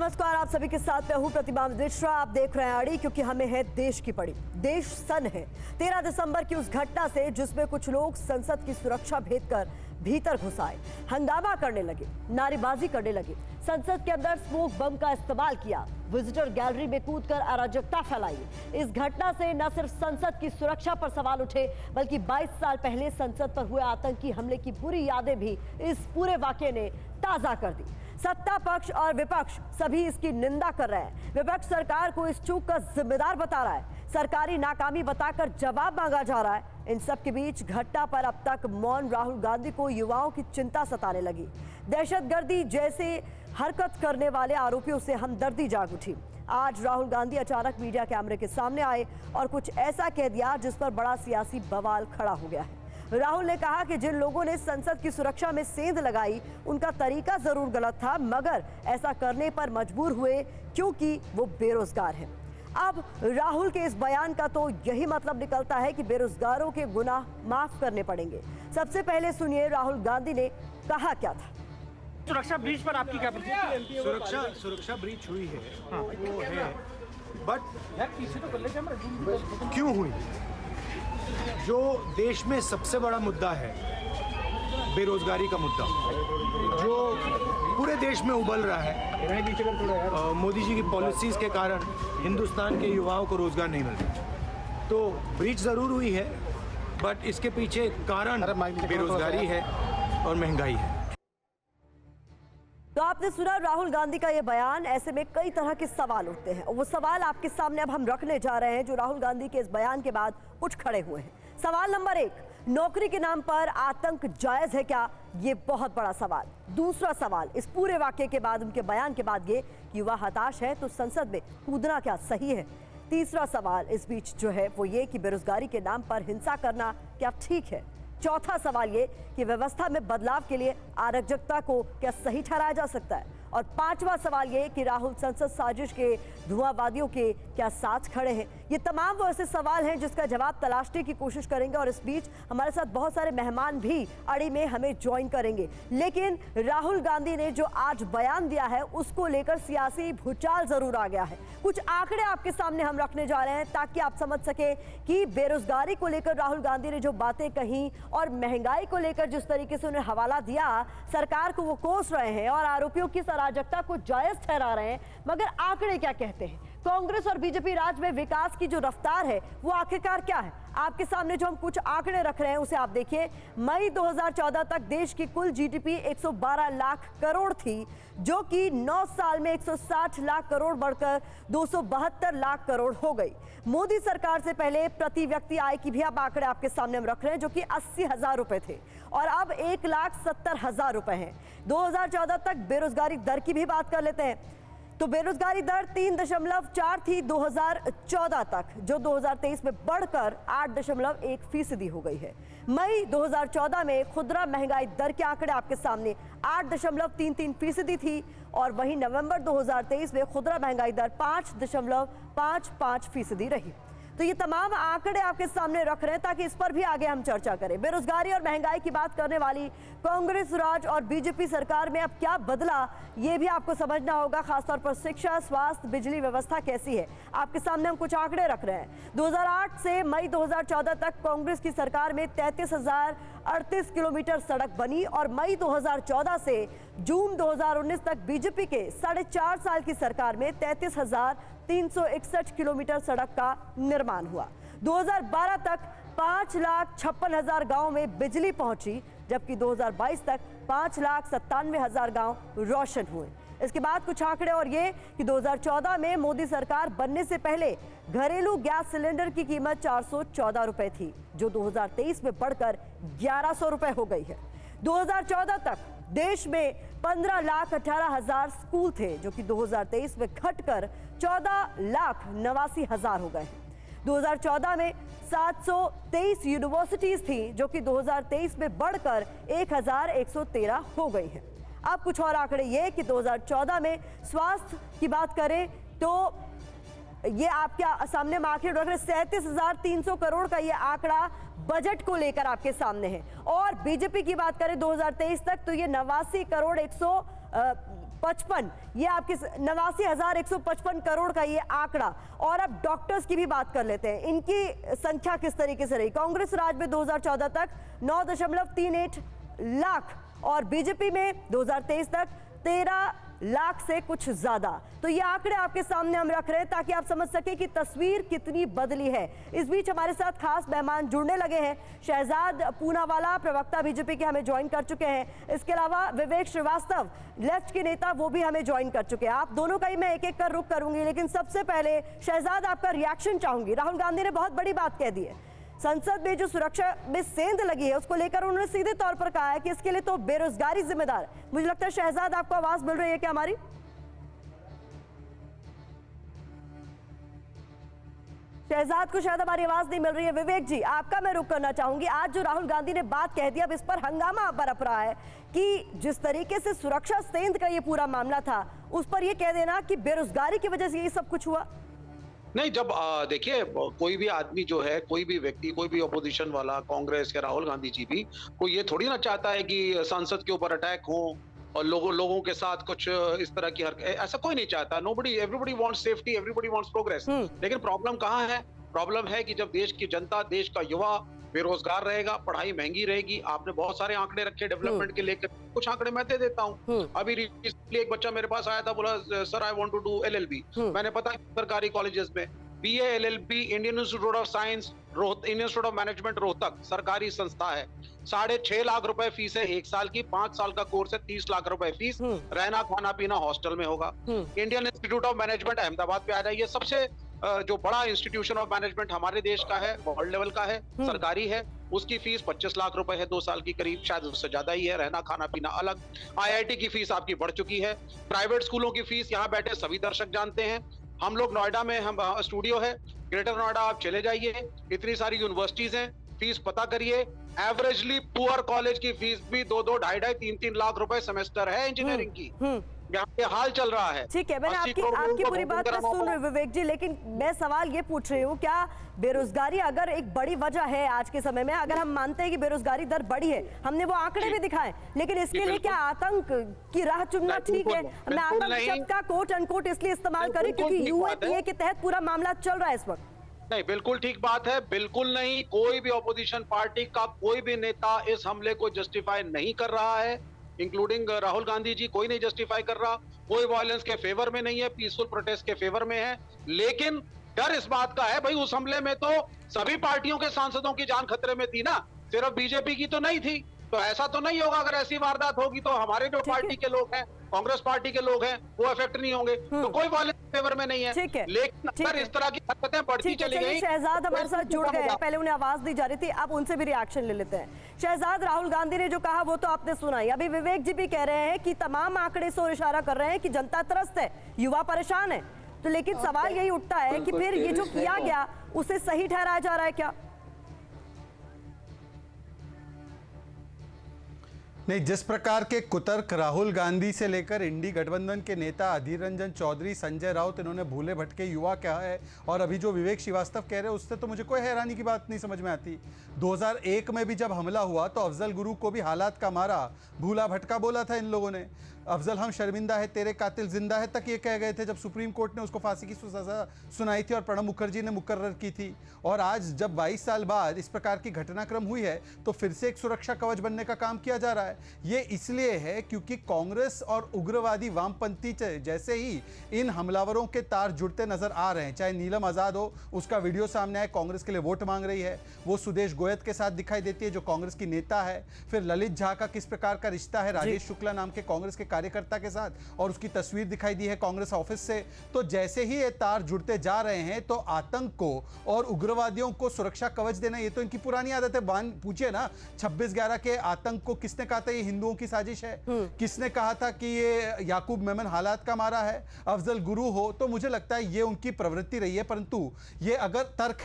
नमस्कार, आप सभी के साथ मैं हूं प्रतिमा मिश्रा। आप देख रहे हैं आड़ी, क्योंकि हमें है देश की पड़ी। देश सन है 13 दिसंबर की उस घटना से जिसमें कुछ लोग संसद की सुरक्षा भेद कर भीतर घुस आए, हंगामा करने लगे, नारेबाजी करने लगे, संसद के अंदर स्मोक बम का इस्तेमाल किया, विजिटर गैलरी में कूदकर अराजकता फैलाई। इस घटना से न सिर्फ संसद की सुरक्षा पर सवाल उठे, बल्कि 22 साल पहले संसद पर हुए आतंकी हमले की बुरी यादें भी इस पूरे वाकये ने ताजा कर दी। सत्ता पक्ष और विपक्ष सभी इसकी निंदा कर रहे हैं। विपक्ष सरकार को इस चूक का जिम्मेदार बता रहा है, सरकारी नाकामी बताकर जवाब मांगा जा रहा है। इन सब के बीच घटना पर अब तक मौन राहुल गांधी को युवाओं की चिंता सताने लगी। दहशतगर्दी जैसे हरकत करने वाले आरोपियों से हमदर्दी जाग उठी। आज राहुल गांधी अचानक मीडिया कैमरे के सामने आए और कुछ ऐसा कह दिया जिस पर बड़ा सियासी बवाल खड़ा हो गया है। राहुल ने कहा कि जिन लोगों ने संसद की सुरक्षा में सेंध लगाई, उनका तरीका जरूर गलत था, मगर ऐसा करने पर मजबूर हुए क्योंकि वो बेरोजगार हैं। अब राहुल के इस बयान का तो यही मतलब निकलता है कि बेरोजगारों के गुनाह माफ करने पड़ेंगे। सबसे पहले सुनिए राहुल गांधी ने कहा क्या था। सुरक्षा ब्रीच पर आपकी क्या प्रतिक्रिया? सुरक्षा ब्रीच हुई है, हाँ, वो है, बट क्यों हुई? जो देश में सबसे बड़ा मुद्दा है, बेरोजगारी का मुद्दा, जो पूरे देश में उबल रहा है, मोदी जी की पॉलिसीज के कारण हिंदुस्तान के युवाओं को रोजगार नहीं मिल रहा। तो ब्रीच जरूर हुई है, बट इसके पीछे कारण बेरोजगारी है और महंगाई है। तो आपने सुना राहुल गांधी का ये बयान। ऐसे में कई तरह के सवाल उठते हैं, और वो सवाल आपके सामने अब हम रखने जा रहे हैं जो राहुल गांधी के इस बयान के बाद उठ खड़े हुए हैं। सवाल नंबर 1, नौकरी के नाम पर आतंक जायज है क्या? ये बहुत बड़ा सवाल। दूसरा सवाल, इस पूरे वाकये के बाद, उनके बयान के बाद, ये युवा हताश है तो संसद में कूदना क्या सही है? तीसरा सवाल इस बीच जो है वो ये कि बेरोजगारी के नाम पर हिंसा करना क्या ठीक है? चौथा सवाल ये कि व्यवस्था में बदलाव के लिए अराजकता को क्या सही ठहराया जा सकता है? और पांचवा सवाल ये कि राहुल संसद साजिश के धुआंवादियों के क्या साथ खड़े हैं? ये तमाम वो ऐसे सवाल हैं जिसका जवाब तलाशने की कोशिश करेंगे, और इस बीच हमारे साथ बहुत सारे मेहमान भी अड़ी में हमें ज्वाइन करेंगे। लेकिन राहुल गांधी ने जो आज बयान दिया है उसको लेकर सियासी भूचाल जरूर आ गया है। कुछ आंकड़े आपके सामने हम रखने जा रहे हैं ताकि आप समझ सके कि बेरोजगारी को लेकर राहुल गांधी ने जो बातें कही और महंगाई को लेकर जिस तरीके से उन्हें हवाला दिया, सरकार को वो कोस रहे हैं और आरोपियों की अराजकता को जायज ठहरा रहे हैं। मगर आंकड़े क्या कहते हैं? कांग्रेस और बीजेपी राज में विकास की जो रफ्तार है वो आखिरकार क्या है? आपके सामने जो हम कुछ आंकड़े रख रहे हैं उसे आप देखिए। मई 2014 तक देश की कुल जीडीपी 112 लाख करोड़ थी, जो कि 9 साल में 160 लाख करोड़ बढ़कर 272 लाख करोड़ हो गई। मोदी सरकार से पहले प्रति व्यक्ति आय की भी अब आंकड़े आपके सामने हम रख रहे हैं, जो कि 80,000 रुपए थे और अब 1,70,000 रुपए हैं। 2014 तक बेरोजगारी दर की भी बात कर लेते हैं। तो बेरोजगारी दर 3.4 थी 2014 तक, जो 2023 में बढ़कर 8.1% हो गई है। मई 2014 में खुदरा महंगाई दर के आंकड़े आपके सामने 8.33% थी, और वहीं नवंबर 2023 में खुदरा महंगाई दर 5.55% रही। तो ये तमाम आंकड़े आपके सामने रख रहे हैं ताकि इस पर भी आगे हम चर्चा करें। बेरोजगारी और महंगाई की बात करने वाली कांग्रेस राज और बीजेपी सरकार में अब क्या बदला, ये भी आपको समझना होगा। खासतौर पर शिक्षा, स्वास्थ्य, बिजली व्यवस्था कैसी है, आपके सामने हम कुछ आंकड़े रख रहे हैं। 2008 से मई 2014 तक कांग्रेस की सरकार में 33,038 किलोमीटर सड़क बनी, और मई 2014 से जून 2019 तक बीजेपी के 4.5 साल की सरकार में 33,361 किलोमीटर सड़क का निर्माण हुआ। 2012 तक 5,56,000 गांव में बिजली पहुंची, जबकि 2022 तक 5,97,000 गांव रोशन हुए। इसके बाद कुछ आंकड़े और ये कि 2014 में मोदी सरकार बनने से पहले घरेलू गैस सिलेंडर की कीमत 414 रुपए थी, जो 2023 में बढ़कर 1,100 रुपए हो गई है। 2014 तक देश में 15,18,000 स्कूल थे, जो कि 2023 में घटकर 14,89,000 हो गए हैं। 2014 में 723 यूनिवर्सिटीज थी, जो कि 2023 में बढ़कर 1,113 हो गई हैं। अब कुछ और आंकड़े ये कि 2014 में स्वास्थ्य की बात करें तो ये आपके सामने आंकड़े रख रहे 37,300 करोड़ का ये आंकड़ा बजट को लेकर आपके सामने है। और बीजेपी की बात करें 2023 तक तो ये 89 करोड़ 55, ये आपकी 89,155 करोड़ का ये आंकड़ा। और अब डॉक्टर्स की भी बात कर लेते हैं, इनकी संख्या किस तरीके से रही। कांग्रेस राज में 2014 तक 9.38 लाख और बीजेपी में 2023 तक 13 लाख से कुछ ज्यादा। तो ये आंकड़े आपके सामने हम रख रहे हैं ताकि आप समझ सके कि तस्वीर कितनी बदली है। इस बीच हमारे साथ खास मेहमान जुड़ने लगे हैं। शहजाद पूनावाला, प्रवक्ता बीजेपी के, हमें ज्वाइन कर चुके हैं। इसके अलावा विवेक श्रीवास्तव, लेफ्ट के नेता, वो भी हमें ज्वाइन कर चुके हैं। आप दोनों का ही मैं एक एक कर रुख करूंगी, लेकिन सबसे पहले शहजाद आपका रिएक्शन चाहूंगी। राहुल गांधी ने बहुत बड़ी बात कह दी है, संसद में जो सुरक्षा में सेंध लगी है उसको लेकर उन्होंने सीधे तौर पर कहा है कि इसके लिए तो बेरोजगारी जिम्मेदार है। मुझे लगता है शहजाद आपको आवाज मिल रही है क्या हमारी? शहजाद को शायद हमारी आवाज नहीं मिल रही है। विवेक जी, आपका मैं रुख करना चाहूंगी। आज जो राहुल गांधी ने बात कह दी, अब इस पर हंगामा बरप रहा है कि जिस तरीके से सुरक्षा सेंध का ये पूरा मामला था, उस पर ये कह देना कि बेरोजगारी की वजह से ये सब कुछ हुआ। नहीं, जब देखिए, कोई भी आदमी जो है, कोई भी व्यक्ति, कोई भी ऑपोजिशन वाला, कांग्रेस या राहुल गांधी जी भी, कोई ये थोड़ी ना चाहता है कि संसद के ऊपर अटैक हो और लोगों के साथ कुछ इस तरह की हरकत, ऐसा कोई नहीं चाहता। Everybody wants safety, everybody wants progress. लेकिन प्रॉब्लम कहाँ है? प्रॉब्लम है कि जब देश की जनता, देश का युवा बेरोजगार रहेगा, पढ़ाई महंगी रहेगी। आपने बहुत सारे आंकड़े रखे डेवलपमेंट के लेकर, कुछ आंकड़े मैं दे देता हूँ। अभी रिसेंटली एक बच्चा मेरे पास आया था, बोला sir I want to do LLB। मैंने पता सरकारी कॉलेजेस में BA LLB, Indian institute of science, Indian institute of management Rohtak, सरकारी संस्था है। 6.5 लाख रुपए फीस है 1 साल की, 5 साल का कोर्स है, 30 लाख रुपए फीस, रहना खाना पीना हॉस्टल में होगा। Indian institute of management Ahmedabad पे आ जाइए, सबसे जो बड़ा इंस्टीट्यूशन ऑफ मैनेजमेंट हमारे देश का है, वर्ल्ड लेवल का है, सरकारी है। उसकी फीस 25 लाख रुपए है 2 साल की करीब, शायद उससे ज्यादा ही है, रहना खाना पीना अलग। IIT की फीस आपकी बढ़ चुकी है। प्राइवेट स्कूलों की फीस यहाँ बैठे सभी दर्शक जानते हैं। हम लोग नोएडा में, हम स्टूडियो है ग्रेटर नोएडा, आप चले जाइए, इतनी सारी यूनिवर्सिटीज हैं, फीस पता करिए। एवरेजली पुअर कॉलेज की फीस भी 2-2, 2.5-2, 3-3 लाख रुपए सेमेस्टर है इंजीनियरिंग की। यहाँ पे हाल चल रहा है। ठीक है, मैंने आपकी पूरी बात मैं सुन रही हूँ विवेक जी, लेकिन मैं सवाल ये पूछ रही हूँ, क्या बेरोजगारी अगर एक बड़ी वजह है आज के समय में, अगर हम मानते हैं कि बेरोजगारी दर बढ़ी है, हमने वो आंकड़े भी दिखाए, लेकिन इसके लिए क्या आतंक की राह चुनना ठीक है? मैं आतंक शब्द का कोट अनकोट इसलिए इस्तेमाल करी क्योंकि UAPA के तहत पूरा मामला चल रहा है इस वक्त। नहीं, बिल्कुल ठीक बात है, बिल्कुल नहीं। कोई भी ऑपोजिशन पार्टी का कोई भी नेता इस हमले को जस्टिफाई नहीं कर रहा है, इंक्लूडिंग राहुल गांधी जी। कोई नहीं जस्टिफाई कर रहा, कोई वायलेंस के फेवर में नहीं है, पीसफुल प्रोटेस्ट के फेवर में है। लेकिन डर इस बात का है, भाई उस हमले में तो सभी पार्टियों के सांसदों की जान खतरे में थी ना, सिर्फ बीजेपी की तो नहीं थी। तो ऐसा तो नहीं होगा, अगर ऐसी वारदात होगी तो हमारे जो पार्टी के लोग हैं, कांग्रेस पार्टी के लोग हैं, वो अफेक्ट नहीं होंगे। तो कोई वायलेंस फेवर में नहीं है। लेकिन अगर इस तरह की हरकतें बढ़ती चली गई। शहजाद हमारे साथ जुड़ गए हैं, पहले उन्हें आवाज दी जा रही थी, अब उनसे भी रिएक्शन ले लेते हैं। शहजाद, राहुल गांधी ने जो कहा वो तो आपने सुना ही। अभी विवेक जी भी कह रहे हैं कि तमाम आंकड़े से इशारा कर रहे हैं कि जनता त्रस्त है, युवा परेशान है। तो लेकिन सवाल यही उठता है कि फिर ये जो किया गया उसे सही ठहराया जा रहा है क्या? नहीं, जिस प्रकार के कुतर्क राहुल गांधी से लेकर इंडी गठबंधन के नेता अधीर रंजन चौधरी, संजय राउत, इन्होंने भूले भटके युवा क्या है, और अभी जो विवेक श्रीवास्तव कह रहे हैं, उससे तो मुझे कोई हैरानी की बात नहीं समझ में आती। 2001 में भी जब हमला हुआ तो अफजल गुरु को भी हालात का मारा, भूला भटका बोला था इन लोगों ने। अफजल हम शर्मिंदा है, तेरे कातिल जिंदा है तक ये कह गए थे जब सुप्रीम कोर्ट ने उसको फांसी की सजा सुनाई थी और प्रणब मुखर्जी ने मुकर्रर की थी। और आज जब 22 साल बाद इस प्रकार की घटनाक्रम हुई है तो फिर से एक सुरक्षा कवच बनने का काम किया जा रहा है। ये इसलिए है क्योंकि कांग्रेस और उग्रवादी वामपंथी जैसे ही इन हमलावरों के तार जुड़ते नजर आ रहे हैं। चाहे नीलम आजाद हो, उसका वीडियो सामने आए, कांग्रेस के लिए वोट मांग रही है, वो सुदेश गोयत के साथ दिखाई देती है जो कांग्रेस की नेता है। फिर ललित झा का किस प्रकार का रिश्ता है राजेश शुक्ला नाम के कांग्रेस के कार्यकर्ता के साथ, और उसकी तस्वीर दिखाई दी है कांग्रेस ऑफिस से। तो जैसे ही ये तार जुड़ते जा रहे हैं तो आतंक को और उग्रवादियों को सुरक्षा कवच देना ये तो इनकी पुरानी आदत है। पूछिए ना, 26/11 के आतंक को किसने कहा था ये हिंदुओं की साजिश है? किसने कहा था कि ये याकूब मेमन हालात का मारा है? अफजल गुरु हो। तो मुझे लगता है ये उनकी प्रवृत्ति रही है। परंतु ये अगर तर्क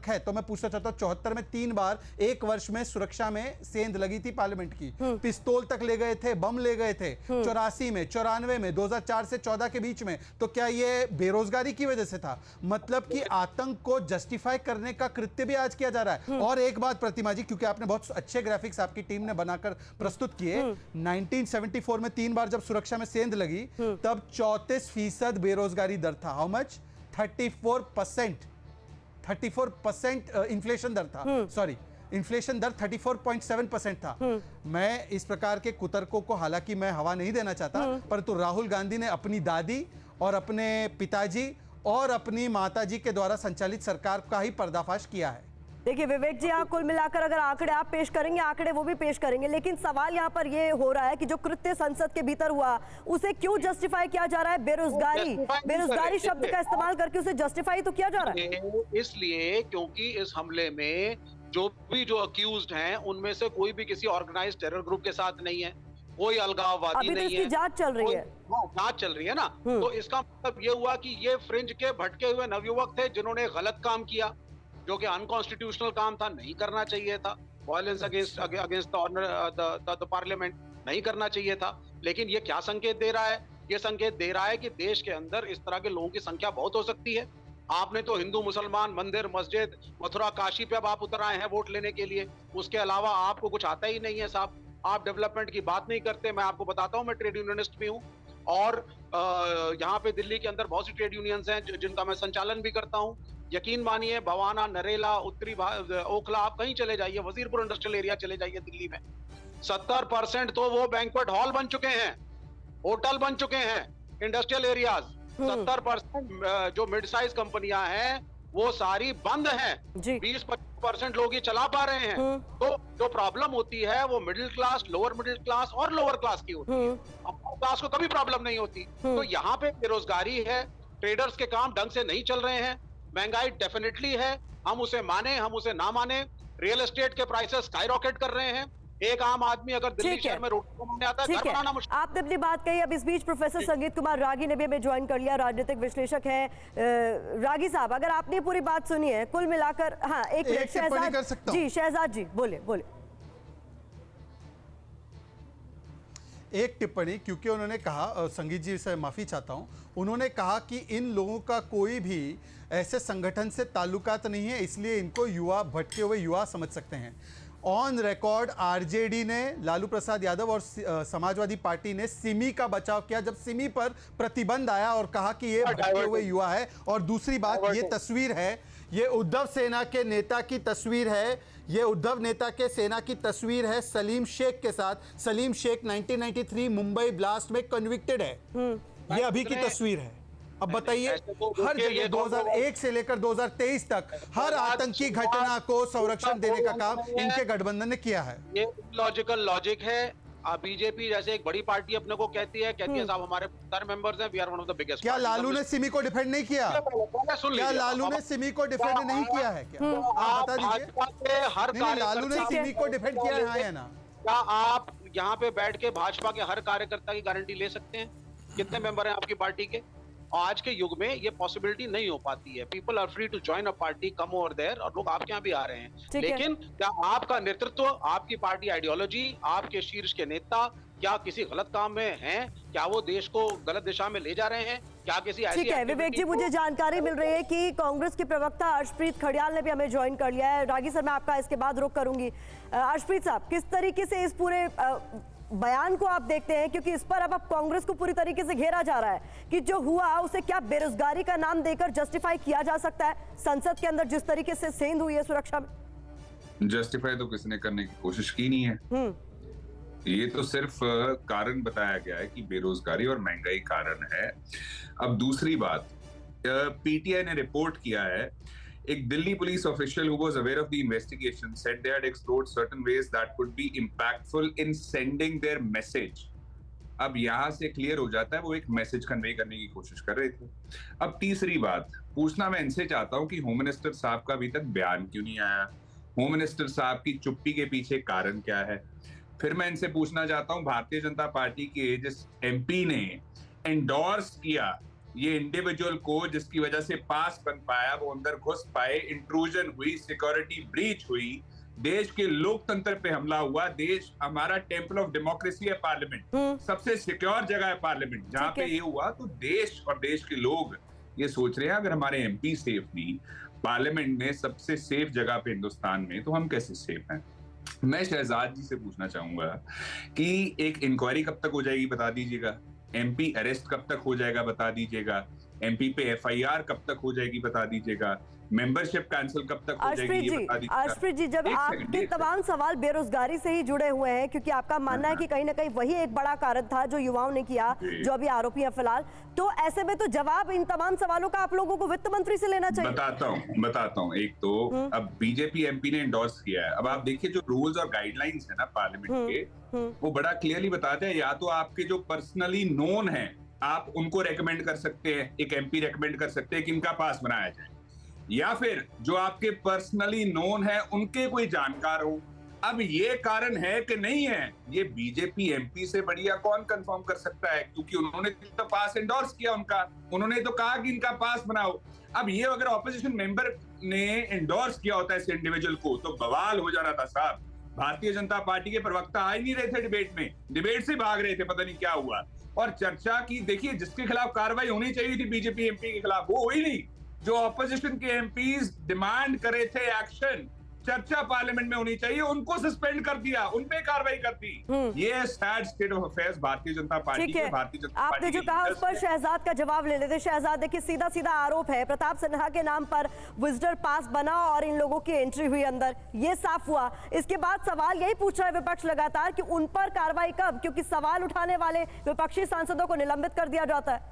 है तो मैं पूछना चाहता हूं, 74 में 3 बार 1 वर्ष में सुरक्षा में सेंध लगी थी पार्लियामेंट की, पिस्तौल तक ले गए थे, बम ले गए थे 84 में, 94 में, 2004 से 14 के बीच में, तो क्या ये बेरोजगारी की वजह से था? मतलब कि आतंक को जस्टिफाई करने का कृत्य भी आज किया जा रहा है। और एक बात प्रतिमा जी, क्योंकि आपने बहुत अच्छे ग्राफिक्स आपकी टीम ने बनाकर प्रस्तुत किए, 1974 में 3 बार जब सुरक्षा में सेंध लगी तब 34% बेरोजगारी दर था। How much? 34% इन्फ्लेशन दर था, सॉरी इन्फ्लेशन दर 34.7% था। मैं इस प्रकार के कुतर्कों को हालांकि मैं हवा नहीं देना चाहता, परंतु राहुल गांधी ने अपनी दादी और अपने पिताजी और अपनी माताजी के द्वारा संचालित सरकार का ही पर्दाफाश किया है। देखिए विवेक जी, यहाँ कुल मिलाकर अगर आंकड़े आप पेश करेंगे, आंकड़े वो भी पेश करेंगे, लेकिन सवाल यहाँ पर ये हो रहा है कि जो कृत्य संसद के भीतर हुआ उसे क्यों जस्टिफाई किया जा रहा है? बेरोजगारी शब्द का इस्तेमाल करके उसे जस्टिफाई तो किया जा रहा है। इसलिए क्योंकि इस हमले में जो अक्यूज्ड हैं उनमें से कोई भी किसी ऑर्गेनाइज्ड टेरर ग्रुप के साथ नहीं है, कोई अलगाववादी अभी तो नहीं इसकी है, जांच चल रही है। जांच चल रही है ना। तो इसका मतलब ये हुआ कि ये फ्रिंज के भटके हुए नवयुवक थे जिन्होंने गलत काम किया, जो कि अनकॉन्स्टिट्यूशनल काम था, नहीं करना चाहिए था। वायलेंस अगेंस्ट द पार्लियामेंट नहीं करना चाहिए था। लेकिन ये क्या संकेत दे रहा है? ये संकेत दे रहा है कि देश के अंदर इस तरह के लोगों की संख्या बहुत हो सकती है। आपने तो हिंदू मुसलमान मंदिर मस्जिद मथुरा काशी पे अब आप उतर आए हैं वोट लेने के लिए, उसके अलावा आपको कुछ आता ही नहीं है साहब। आप डेवलपमेंट की बात नहीं करते। मैं आपको बताता हूं, मैं ट्रेड यूनियनिस्ट भी हूं और यहाँ पे दिल्ली के अंदर बहुत सी ट्रेड यूनियंस हैं जिनका मैं संचालन भी करता हूं। यकीन मानिए, भवाना, नरेला, उत्तरी ओखला, आप कहीं चले जाइए, वजीरपुर इंडस्ट्रियल एरिया चले जाइए दिल्ली में, 70% तो वो बैंक्वेट हॉल बन चुके हैं, होटल बन चुके हैं, इंडस्ट्रियल एरियाज। 70% जो मिड साइज कंपनियां हैं वो सारी बंद हैं। 20-25% लोग ही चला पा रहे हैं। तो जो प्रॉब्लम होती है वो middle class, lower middle class और लोअर क्लास की होती है। अपर क्लास को कभी प्रॉब्लम नहीं होती। तो यहाँ पे बेरोजगारी है, ट्रेडर्स के काम ढंग से नहीं चल रहे हैं, महंगाई डेफिनेटली है, हम उसे माने हम उसे ना माने, रियल एस्टेट के प्राइसेस स्काई रॉकेट कर रहे हैं। एक आम आदमी अगर दिल्ली शहर में रोटी कमाने आता है, घर बनाना मुश्किल। आपने अपनी बात कही। अब इस बीच प्रोफेसर संगीत कुमार रागी ने भी हमें ज्वाइन कर लिया, राजनीतिक विश्लेषक हैं। रागी साहब, अगर आपने पूरी बात सुनी है, कुल मिलाकर, हाँ एक मिनट, शहजाद जी, शहजाद जी बोले। एक टिप्पणी, क्योंकि उन्होंने कहा, संगीत जी से माफ़ी चाहता हूं, उन्होंने कहा कि इन लोगों का कोई भी ऐसे संगठन से ताल्लुकात नहीं है, इसलिए इनको युवा, भटके हुए युवा समझ सकते हैं। ऑन रिकॉर्ड आरजेडी ने, लालू प्रसाद यादव और समाजवादी पार्टी ने सिमी का बचाव किया जब सिमी पर प्रतिबंध आया और कहा कि ये भटके हुए युवा है। और दूसरी बात, ये तस्वीर है, ये उद्धव सेना के नेता की तस्वीर है, ये उद्धव नेता के सेना की तस्वीर है सलीम शेख के साथ। सलीम शेख 1993 मुंबई ब्लास्ट में कन्विक्टेड है। ये अभी की तस्वीर है। अब बताइए, हर जगह 2001 से लेकर 2023 तक हर आतंकी घटना को संरक्षण देने का काम इनके गठबंधन ने किया है। ये लॉजिकल लॉजिक है। बीजेपी जैसे एक बड़ी पार्टी अपने को कहती है साहब हमारे 70 मेंबर्स हैं, we are one of the biggest. क्या लालू ने सिमी को डिफेंड नहीं किया? क्या लालू ने सिमी को डिफेंड नहीं किया है? क्या आप बता दीजिए। हर लालू ने सिमी को डिफेंड किया है, हाँ या ना? क्या आप यहाँ पे बैठ के भाजपा के हर कार्यकर्ता की गारंटी ले सकते हैं? कितने मेंबर हैं आपकी पार्टी के? आज के युग में ये पॉसिबिलिटी नहीं हो पाती है। People are free to join a party, come over there, और लोग आपके यहाँ भी आ रहे हैं। लेकिन क्या आपका नेतृत्व, आपकी पार्टी आइडियोलॉजी, आपके शीर्ष के नेता क्या किसी गलत काम में हैं? क्या वो देश को गलत दिशा में ले जा रहे हैं? क्या किसी ऐसी? ठीक है विवेक जी, मुझे जानकारी मिल रही है कि कांग्रेस के प्रवक्ता अर्शप्रीत खडियाल ने भी हमें ज्वाइन कर लिया है। रागी सर, मैं आपका इसके बाद रुख करूंगी। अर्शप्रीत साहब, किस तरीके से इस पूरे बयान को आप देखते हैं, क्योंकि इस पर अब कांग्रेस को पूरी तरीके से घेरा जा रहा है कि जो हुआ उसे क्या बेरोजगारी का नाम देकर जस्टिफाई किया जा सकता है? संसद के अंदर जिस तरीके से सेंध हुई है सुरक्षा में, जस्टिफाई तो किसी ने करने की कोशिश की नहीं है। ये तो सिर्फ कारण बताया गया है कि बेरोजगारी और महंगाई कारण है। अब दूसरी बात, पीटीआई ने रिपोर्ट किया है, एक Delhi police official who was aware of the investigation said they had explored certain ways that could be impactful in sending their message। अब यहां से क्लियर हो जाता है वो एक मैसेज कन्वे करने की कोशिश कर रहे थे। अब तीसरी बात पूछना मैं इनसे चाहता हूं कि होम मिनिस्टर साहब का अभी तक बयान क्यों नहीं आया? होम मिनिस्टर साहब की चुप्पी के पीछे कारण क्या है? फिर मैं इनसे पूछना चाहता हूं, भारतीय जनता पार्टी के जिस एमपी ने एंडोर्स किया ये इंडिविजुअल को, जिसकी वजह से पास बन पाया, वो अंदर घुस पाए, इंट्रूजन हुई, सिक्योरिटी ब्रीच हुई, देश के लोकतंत्र पे हमला हुआ। देश हमारा टेम्पल ऑफ डेमोक्रेसी है पार्लियामेंट, सबसे सिक्योर जगह है पार्लियामेंट। जहां पे ये हुआ तो देश और देश के लोग ये सोच रहे हैं अगर हमारे एमपी सेफ नहीं पार्लियामेंट में सबसे सेफ जगह पे हिंदुस्तान में, तो हम कैसे सेफ हैं। मैं शहजाद जी से पूछना चाहूंगा कि एक इंक्वायरी कब तक हो जाएगी बता दीजिएगा, एमपी अरेस्ट कब तक हो जाएगा बता दीजिएगा, एमपी पे एफआईआर कब तक हो जाएगी बता दीजिएगा, मेंबरशिप कैंसिल कब तक हो जाएगी ये बता दीजिएगा। अर्शप्रीत जी, जब आपके तमाम सवाल बेरोजगारी से ही जुड़े हुए हैं, क्योंकि आपका मानना है कि कहीं ना कहीं वही एक बड़ा कारण था जो युवाओं ने किया, जो अभी आरोपी हैं फिलहाल, तो ऐसे में तो जवाब इन तमाम सवालों का आप लोगों को वित्त मंत्री से लेना चाहिए। बताता हूँ। एक तो अब बीजेपी एमपी ने एंडोर्स किया है। अब आप देखिए जो रूल्स और गाइडलाइंस है ना पार्लियामेंट के, वो बड़ा क्लियरली बताते हैं, या तो आपके जो पर्सनली नोन है आप उनको रेकमेंड कर सकते हैं, एक एमपी रेकमेंड कर सकते हैं कि इनका पास बनाया जाए, या फिर जो आपके पर्सनली नोन है उनके कोई जानकार हो। अब ये कारण है कि नहीं है, ये बीजेपी एमपी से बढ़िया कौन कंफर्म कर सकता है, क्योंकि उन्होंने तो पास एंडोर्स किया उनका, उन्होंने तो कहा कि इनका पास बनाओ। अब ये अगर ऑपोजिशन मेंबर ने एंडोर्स किया होता है इस इंडिविजुअल को तो बवाल हो जाना था साहब। भारतीय जनता पार्टी के प्रवक्ता आ ही नहीं रहे थे डिबेट में, डिबेट से भाग रहे थे, पता नहीं क्या हुआ। और चर्चा की, देखिए जिसके खिलाफ कार्रवाई होनी चाहिए थी बीजेपी एमपी के खिलाफ वो हुई नहीं। जो ऑपोजिशन के एमपीज डिमांड करे थे एक्शन, चर्चा पार्लियामेंट में होनी चाहिए, उनको सस्पेंड कर दिया, उन पे कार्रवाई कर दी। ये sad state of affairs Bharatiya Janata party के। भारतीय जनता पार्टी आपने जो कहा उस पर शहजाद का जवाब ले लेते। शहजाद, देखिए सीधा सीधा आरोप है प्रताप सिन्हा के नाम पर विजिटर पास बना और इन लोगों की एंट्री हुई अंदर, ये साफ हुआ। इसके बाद सवाल यही पूछ रहा है विपक्ष लगातार कि उन पर कार्रवाई कब, क्योंकि सवाल उठाने वाले विपक्षी सांसदों को निलंबित कर दिया जाता है।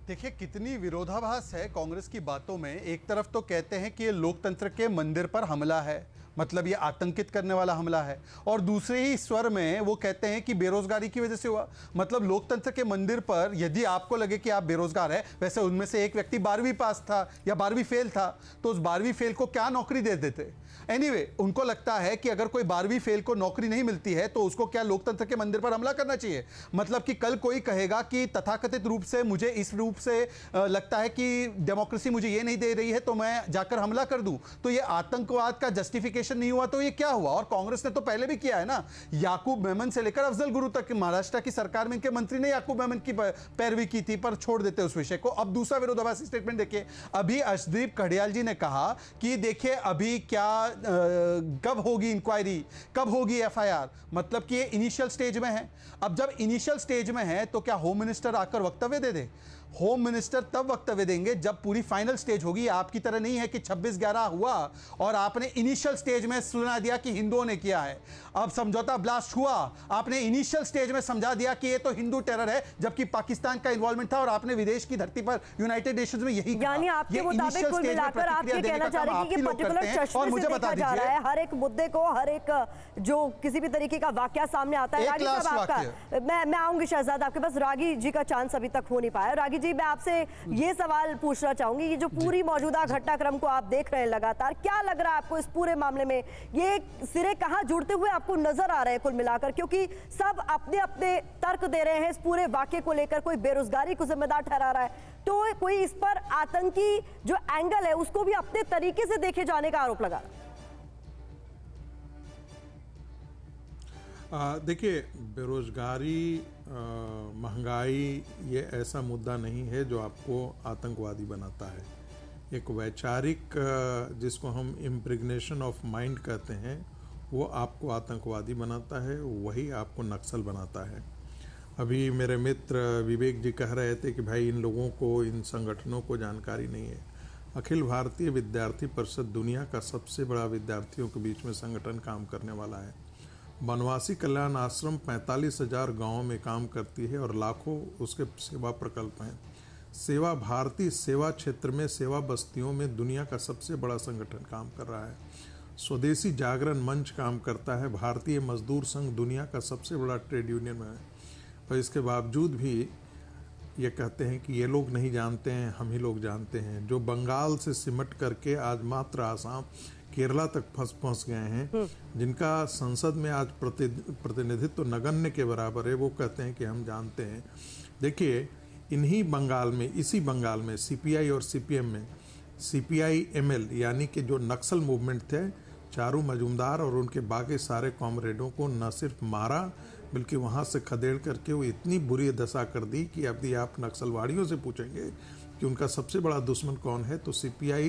देखिए कितनी विरोधाभास है कांग्रेस की बातों में। एक तरफ तो कहते हैं कि ये लोकतंत्र के मंदिर पर हमला है, मतलब ये आतंकित करने वाला हमला है, और दूसरे ही स्वर में वो कहते हैं कि बेरोजगारी की वजह से हुआ। मतलब लोकतंत्र के मंदिर पर यदि आपको लगे कि आप बेरोजगार है, वैसे उनमें से एक व्यक्ति 12वीं पास था या 12वीं फेल था, तो उस 12वीं फेल को क्या नौकरी दे देते। एनीवे, उनको लगता है कि अगर कोई 12वीं फेल को नौकरी नहीं मिलती है तो उसको क्या लोकतंत्र के मंदिर पर हमला करना चाहिए। मतलब कि कल कोई कहेगा कि तथाकथित रूप से मुझे इस रूप से लगता है कि डेमोक्रेसी मुझे ये नहीं दे रही है तो मैं जाकर हमला कर दूं, तो ये आतंकवाद का जस्टिफिकेशन नहीं हुआ तो ये क्या हुआ। और कांग्रेस ने तो पहले भी किया है ना, याकूब मेमन से लेकर अफजल गुरु तक, महाराष्ट्र की सरकार में इनके मंत्री ने याकूब मेमन की पैरवी की थी, पर छोड़ देते उस विषय को। अब दूसरा विरोधाभासी स्टेटमेंट देखिए, अभी अर्शदीप कड़ियाल जी ने कहा कि देखिए अभी क्या कब होगी इंक्वायरी, कब होगी एफआईआर, मतलब कि ये इनिशियल स्टेज में है। अब जब इनिशियल स्टेज में है तो क्या होम मिनिस्टर आकर वक्तव्य दे दे? होम मिनिस्टर तब वक्तव्य देंगे जब पूरी फाइनल स्टेज होगी। आपकी तरह नहीं है कि 26/11 हुआ और आपने इनिशियल स्टेज में सुना दिया कि हिंदुओं ने किया है। अब समझौता ब्लास्ट हुआ, आपने इनिशियल स्टेज में समझा दिया कि ये तो हिंदू टेरर है, जबकि पाकिस्तान का इन्वॉल्वमेंट था और आपने विदेश की धरती पर यूनाइटेड नेशंस में यही कहा। यानी आपके मुताबिक कुल मिलाकर आप ये कहना चाह रहे हैं कि पर्टिकुलर चश्मे से देखा जा रहा है हर एक मुद्दे को, हर एक जो किसी भी तरीके का वाकया सामने आता है। रागी साहब, आपका मैं आऊंगी शहजाद आपके पास, रागी जी का चांस अभी तक हो नहीं पाया। रागी जी, मैं आपसे ये सवाल पूछना चाहूंगी, ये जो पूरी मौजूदा घटनाक्रम को आप देख रहे हैं लगातार, क्या लग रहा है आपको इस पूरे मामले में, ये सिरे कहां जुड़ते हुए आपको नजर आ रहे हैं कुल मिलाकर? क्योंकि सब अपने अपने तर्क दे रहे हैं इस पूरे वाकये को लेकर। कोई बेरोजगारी को जिम्मेदार ठहरा रहा है, तो कोई इस पर आतंकी जो एंगल है उसको भी अपने तरीके से देखे जाने का आरोप लगा रहा है। देखिए, बेरोजगारी, महंगाई ये ऐसा मुद्दा नहीं है जो आपको आतंकवादी बनाता है। एक वैचारिक, जिसको हम इम्प्रेग्नेशन ऑफ माइंड कहते हैं, वो आपको आतंकवादी बनाता है, वही आपको नक्सल बनाता है। अभी मेरे मित्र विवेक जी कह रहे थे कि भाई इन लोगों को, इन संगठनों को जानकारी नहीं है। अखिल भारतीय विद्यार्थी परिषद दुनिया का सबसे बड़ा विद्यार्थियों के बीच में संगठन काम करने वाला है। वनवासी कल्याण आश्रम 45,000 गाँव में काम करती है और लाखों उसके सेवा प्रकल्प हैं। सेवा भारती सेवा क्षेत्र में, सेवा बस्तियों में दुनिया का सबसे बड़ा संगठन काम कर रहा है। स्वदेशी जागरण मंच काम करता है। भारतीय मजदूर संघ दुनिया का सबसे बड़ा ट्रेड यूनियन है। और इसके बावजूद भी ये कहते हैं कि ये लोग नहीं जानते हैं, हम ही लोग जानते हैं। जो बंगाल से सिमट करके आज मात्र आसाम, केरला तक फंस गए हैं, जिनका संसद में आज प्रतिनिधित्व नगण्य के बराबर है, वो कहते हैं कि हम जानते हैं। देखिए, इन्हीं बंगाल में, इसी बंगाल में सीपीआई और सीपीएम में CPI-ML यानी कि जो नक्सल मूवमेंट थे, चारू मजूमदार और उनके बाकी सारे कॉमरेडों को न सिर्फ मारा बल्कि वहाँ से खदेड़ करके वो इतनी बुरी दशा कर दी कि अभी आप नक्सलवादियों से पूछेंगे कि उनका सबसे बड़ा दुश्मन कौन है तो CPI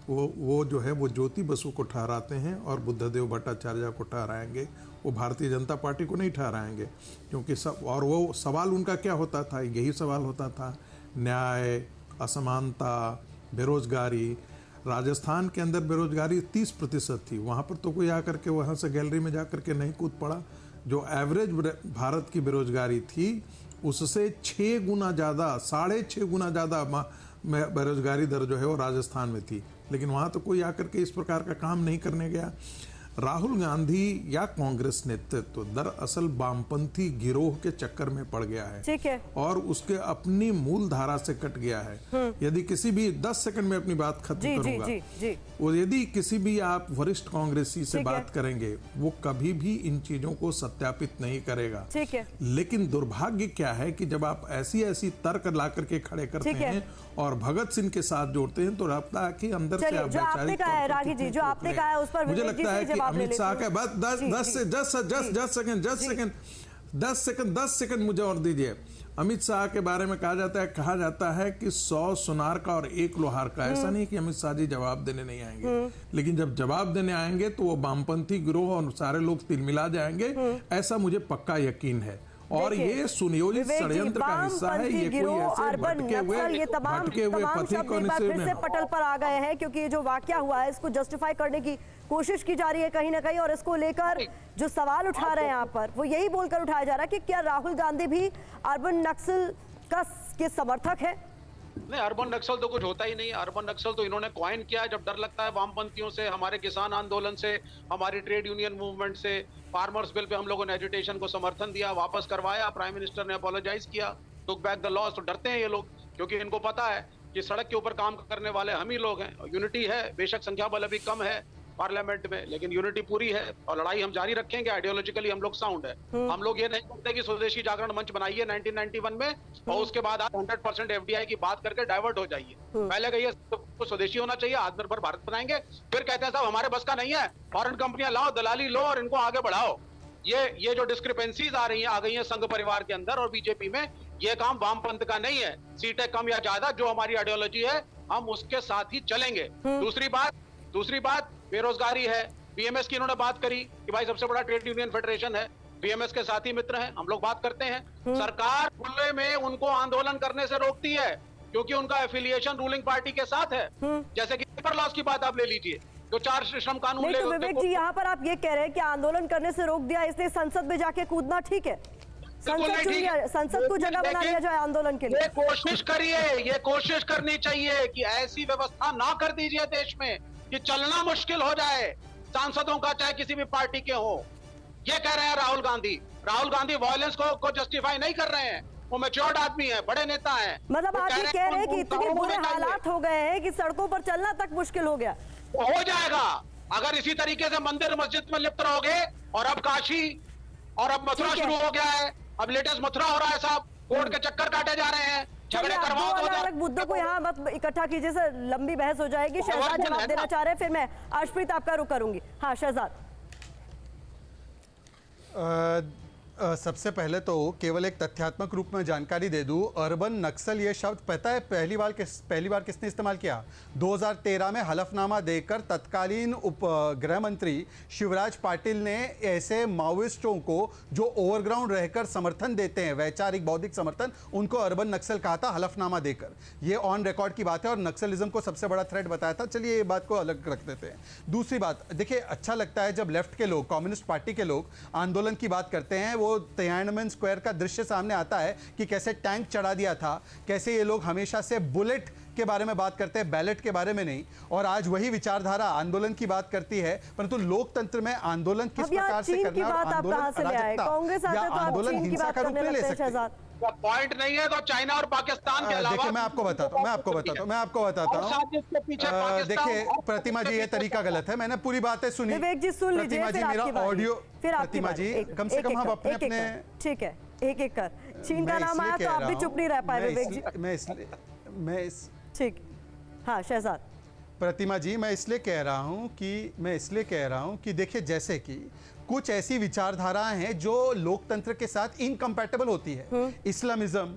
वो जो है वो ज्योति बसु को ठहराते हैं और बुद्धदेव भट्टाचार्य को ठहराएंगे, वो भारतीय जनता पार्टी को नहीं ठहराएंगे। क्योंकि और वो सवाल उनका क्या होता था, यही सवाल होता था, न्याय, असमानता, बेरोजगारी। राजस्थान के अंदर बेरोजगारी 30% थी, वहाँ पर तो कोई आकर के वहाँ से गैलरी में जा कर के नहीं कूद पड़ा। जो एवरेज भारत की बेरोजगारी थी उससे 6 गुना ज़्यादा, 6.5 गुना ज़्यादा बेरोजगारी दर जो है वो राजस्थान में थी, लेकिन वहाँ तो कोई आकर के इस प्रकार का काम नहीं करने गया। राहुल गांधी या कांग्रेस नेतृत्व दरअसल वामपंथी गिरोह के चक्कर में पड़ गया है, ठीक है, और उसके अपनी मूल धारा से कट गया है। यदि किसी भी 10 सेकंड में अपनी बात खत्म करूंगा, जी। और यदि किसी भी आप वरिष्ठ कांग्रेसी से बात करेंगे वो कभी भी इन चीजों को सत्यापित नहीं करेगा, ठीक है। लेकिन दुर्भाग्य क्या है कि जब आप ऐसी तर्क ला करके खड़े करते हैं और भगत सिंह के साथ जोड़ते हैं तो लगता है कि अंदर से आप जो आपने कहा है रागी जी, जो आपने कहा है उस पर मुझे लगता है कि अमित शाह का बस 10 सेकंड मुझे और दीजिए। अमित शाह के बारे में कहा जाता है कि 100 सुनार का और 1 लोहार का। ऐसा नहीं कि अमित शाह जी जवाब देने नहीं आएंगे, लेकिन जब जवाब देने आएंगे तो वो वामपंथी गिरोह और सारे लोग तिलमिला जाएंगे, ऐसा मुझे पक्का यकीन है। और ये सुनियोजित षड्यंत्र का हिस्सा है। ये कोई ऐसे भटके हुए पथिक और फिर से पटल पर आ गए हैं, क्योंकि ये जो वाकया हुआ है इसको जस्टिफाई करने की कोशिश की जा रही है कहीं ना कहीं, और इसको लेकर जो सवाल उठा रहे हैं यहाँ पर वो यही बोलकर उठाया जा रहा है कि क्या राहुल गांधी भी अर्बन नक्सल के समर्थक है? नहीं, अर्बन नक्सल तो कुछ होता ही नहीं। अर्बन नक्सल तो इन्होंने कॉइन किया है जब डर लगता है वामपंथियों से, हमारे किसान आंदोलन से, हमारी ट्रेड यूनियन मूवमेंट से। फार्मर्स बिल पे हम लोगों ने एजुटेशन को समर्थन दिया, वापस करवाया, प्राइम मिनिस्टर ने अपोलोजाइज किया, टुक बैक द लॉज। तो डरते हैं ये लोग, क्योंकि इनको पता है कि सड़क के ऊपर काम करने वाले हम ही लोग हैं। यूनिटी है, बेशक संख्या बल अभी कम है पार्लियामेंट में, लेकिन यूनिटी पूरी है और लड़ाई हम जारी रखेंगे। आइडियोलॉजिकली हम लोग साउंड है। हम लोग ये नहीं करते कि स्वदेशी जागरण मंच बनाइए 1991 में और उसके बाद आप 100% FDI की बात करके डाइवर्ट हो जाइए। पहले कहिए तो स्वदेशी होना चाहिए, आत्मनिर्भर भारत बनाएंगे, फिर कहते हैं साहब हमारे बस का नहीं है, फॉरेन कंपनियां लाओ, दलाली लो और इनको आगे बढ़ाओ। ये जो डिस्क्रिपेंसीज आ गई हैं संघ परिवार के अंदर और बीजेपी में, ये काम वामपंथ का नहीं है। सीटें कम या ज्यादा जो हमारी आइडियोलॉजी है हम उसके साथ ही चलेंगे। दूसरी बात बेरोजगारी है। बीएमएस की इन्होंने बात करी कि भाई सबसे बड़ा ट्रेड यूनियन फेडरेशन है, बीएमएस के साथी मित्र हैं, हम लोग बात करते हैं। सरकार खुले में उनको आंदोलन करने से रोकती है क्योंकि उनका एफिलिएशन रूलिंग पार्टी के साथ है। जैसे कि लेबर लॉस की बात आप ले लीजिए, जो 4 श्रम कानून तो विवेक जी यहाँ पर आप ये कह रहे हैं कि आंदोलन करने से रोक दिया इसलिए संसद में जाके कूदना ठीक है? संसद को जगह बना लिया जाए आंदोलन के लिए। ये कोशिश करिए, ये कोशिश करनी चाहिए कि ऐसी व्यवस्था ना कर दीजिए देश में कि चलना मुश्किल हो जाए सांसदों का, चाहे किसी भी पार्टी के हो। ये कह रहे हैं राहुल गांधी वायलेंस को जस्टिफाई नहीं कर रहे हैं। वो मैच्योर्ड आदमी है, बड़े नेता हैं। मतलब आप ये कह रहे हैं कि इतने बुरे हालात हो गए हैं कि सड़कों पर चलना तक मुश्किल हो गया? हो जाएगा अगर इसी तरीके से मंदिर मस्जिद में लिप्त रहोगे। और अब काशी और अब मथुरा शुरू हो गया है, अब लेटेस्ट मथुरा हो रहा है साहब, कोर्ट के चक्कर काटे जा रहे हैं, झगड़े करवाओ। अलग मुद्दों को यहाँ मत इकट्ठा कीजिए सर, लंबी बहस हो जाएगी। शहजाद जवाब देना चाह रहे हैं, फिर मैं अर्शप्रीत आपका रुख करूंगी। हाँ शहजाद। सबसे पहले तो केवल एक तथ्यात्मक रूप में जानकारी दे दूं, अर्बन नक्सल ये शब्द पता है पहली बार किसने इस्तेमाल किया? 2013 में हलफनामा देकर तत्कालीन उप गृह मंत्री शिवराज पाटिल ने ऐसे माओइस्टों को जो ओवरग्राउंड रहकर समर्थन देते हैं, वैचारिक बौद्धिक समर्थन, उनको अर्बन नक्सल कहा था हलफनामा देकर। ये ऑन रिकॉर्ड की बात है और नक्सलिज्म को सबसे बड़ा थ्रेट बताया था। चलिए ये बात को अलग रख देते हैं। दूसरी बात देखिए, अच्छा लगता है जब लेफ्ट के लोग, कम्युनिस्ट पार्टी के लोग आंदोलन की बात करते हैं। वो तियानमेन स्क्वायर का दृश्य सामने आता है कि कैसे टैंक चढ़ा दिया था, कैसे ये लोग हमेशा से बुलेट के बारे में बात करते हैं, बैलेट के बारे में नहीं। और आज वही विचारधारा आंदोलन की बात करती है, परंतु लोकतंत्र में आंदोलन किस प्रकार से करना और आंदोलन आंदोलन हिंसा का रूप नहीं ले सकते। पॉइंट नहीं है तो चाइना और पाकिस्तान के अलावा देखिए मैं आपको बताता हूँ। देखिए प्रतिमा जी ये तरीका गलत है, मैंने पूरी बातें सुनी। विवेक जी सुन लीजिए, प्रतिमा जी मेरा ऑडियो, प्रतिमा जी कम से कम हम अपने ठीक है एक एक कर। चीन का नाम आया तो आप भी चुप नहीं रह पाए विवेक जी। मैं इस ठीक। हाँ शहजाद। प्रतिमा जी, मैं इसलिए कह रहा हूं कि देखिए, जैसे कि कुछ ऐसी विचारधाराएं हैं जो लोकतंत्र के साथ इनकम्पैटिबल होती है। इस्लामिज्म,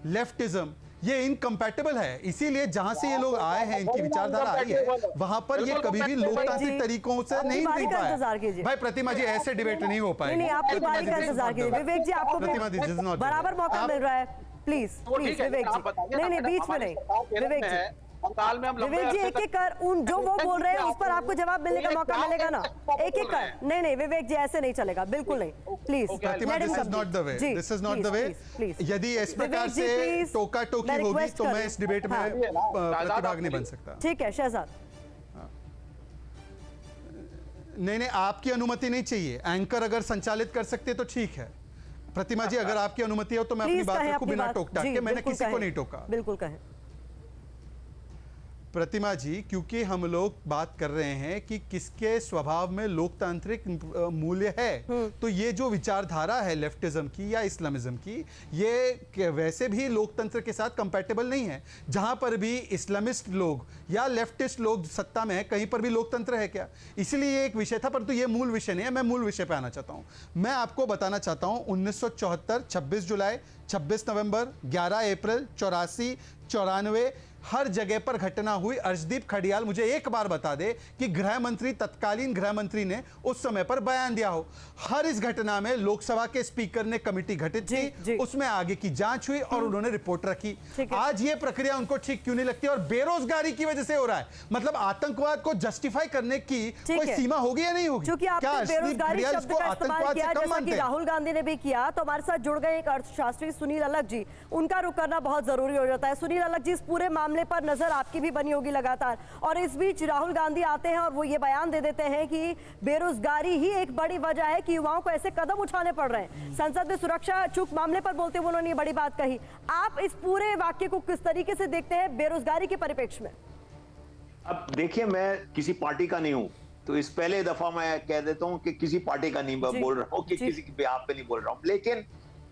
लेफ्टिज्म, ये इनकम्पैटिबल है। इसीलिए जहां से ये लोग आए हैं, इनकी विचारधारा आई है, वहां पर ये कभी भी लोकतांत्रिक तरीकों से नहीं बारी जुड़ का पाया। इंतजार कीजिए। भाई प्रतिमा जी, ऐसे डिबेट नहीं हो पाएगी। नहीं, आपकी बारी का इंतजार कीजिए। विवेक जी, आपको प्रतिमा जी, this is not बराबर debate। मौका आप- मिल रहा है। प्लीज प्लीज विवेक जी, नहीं बीच में नहीं। विवेक जी, बंगाल में हम विवेक जी, एक एक कर जो वो बोल रहे हैं उस पर आपको जवाब मिलने का मौका मिलेगा ना। एक एक कर। नहीं नहीं, विवेक जी, ऐसे नहीं चलेगा, बिल्कुल नहीं। Please Pratima, this is not the way, this is not the वे। यदि इस प्रकार से टोका टोकी होगी तो मैं इस डिबेट में प्रतिभाग नहीं बन सकता। ठीक है शहजाद। नहीं, आपकी अनुमति नहीं चाहिए। एंकर अगर संचालित कर सकते तो ठीक है। प्रतिमा जी, अगर आपकी अनुमति हो तो मैं अपनी बात रखूं बिना टोक टाक के। मैंने किसी को नहीं टोका। बिल्कुल कहें प्रतिमा जी, क्योंकि हम लोग बात कर रहे हैं कि किसके स्वभाव में लोकतांत्रिक मूल्य है, तो ये जो विचारधारा है लेफ्टिज्म की या इस्लामिज्म की, ये वैसे भी लोकतंत्र के साथ कंपैटिबल नहीं है। जहां पर भी इस्लामिस्ट लोग या लेफ्टिस्ट लोग सत्ता में है, कहीं पर भी लोकतंत्र है क्या? इसलिए ये एक विषय था, परंतु ये मूल विषय नहीं है। मैं मूल विषय पे आना चाहता हूं। मैं आपको बताना चाहता हूं 1974, 26 जुलाई, 26 नवंबर, 11 अप्रैल, 84, 94 हर जगह पर घटना हुई। अर्शदीप खडियाल मुझे एक बार बता दे कि गृह मंत्री, तत्कालीन गृह मंत्री ने उस समय पर बयान दिया हो। हर इस घटना में लोकसभा के स्पीकर ने कमेटी गठित की, उसमें आगे की जांच हुई और उन्होंने रिपोर्ट रखी। आज ये प्रक्रिया उनको ठीक क्यों नहीं लगती? और बेरोजगारी की वजह से हो रहा है। मतलब आतंकवाद को जस्टिफाई करने की कोई सीमा होगी या नहीं होगी? क्योंकि आपने बेरोजगारी शब्द का इस्तेमाल किया, जैसा कि राहुल गांधी ने भी किया, तो हमारे साथ जुड़ गए एक अर्थशास्त्री सुनील अलग जी। उनका रुख करना बहुत जरूरी हो जाता है। सुनील अलग जी, इस पूरे मामले पर नजर आपकी भी बनी होगी लगातार, और इस बीच राहुल गांधी आते हैं और वो ये बयान दे देते हैं कि बेरोजगारी ही एक बड़ी वजह है कि युवाओं को ऐसे कदम उठाने पड़ रहे हैं। संसद में सुरक्षा चूक मामले पर बोलते हुए उन्होंने ये बड़ी बात कही। आप इस पूरे वाक्य को किस तरीके से देखते हैं बेरोजगारी के परिप्रेक्ष्य में? अब देखिए, मैं किसी पार्टी का नहीं हूं, तो इस पहले दफा मैं कह देता हूं कि किसी पार्टी का नहीं बोल रहा हूं, कि किसी के बेहाफ पे नहीं बोल रहा हूं। लेकिन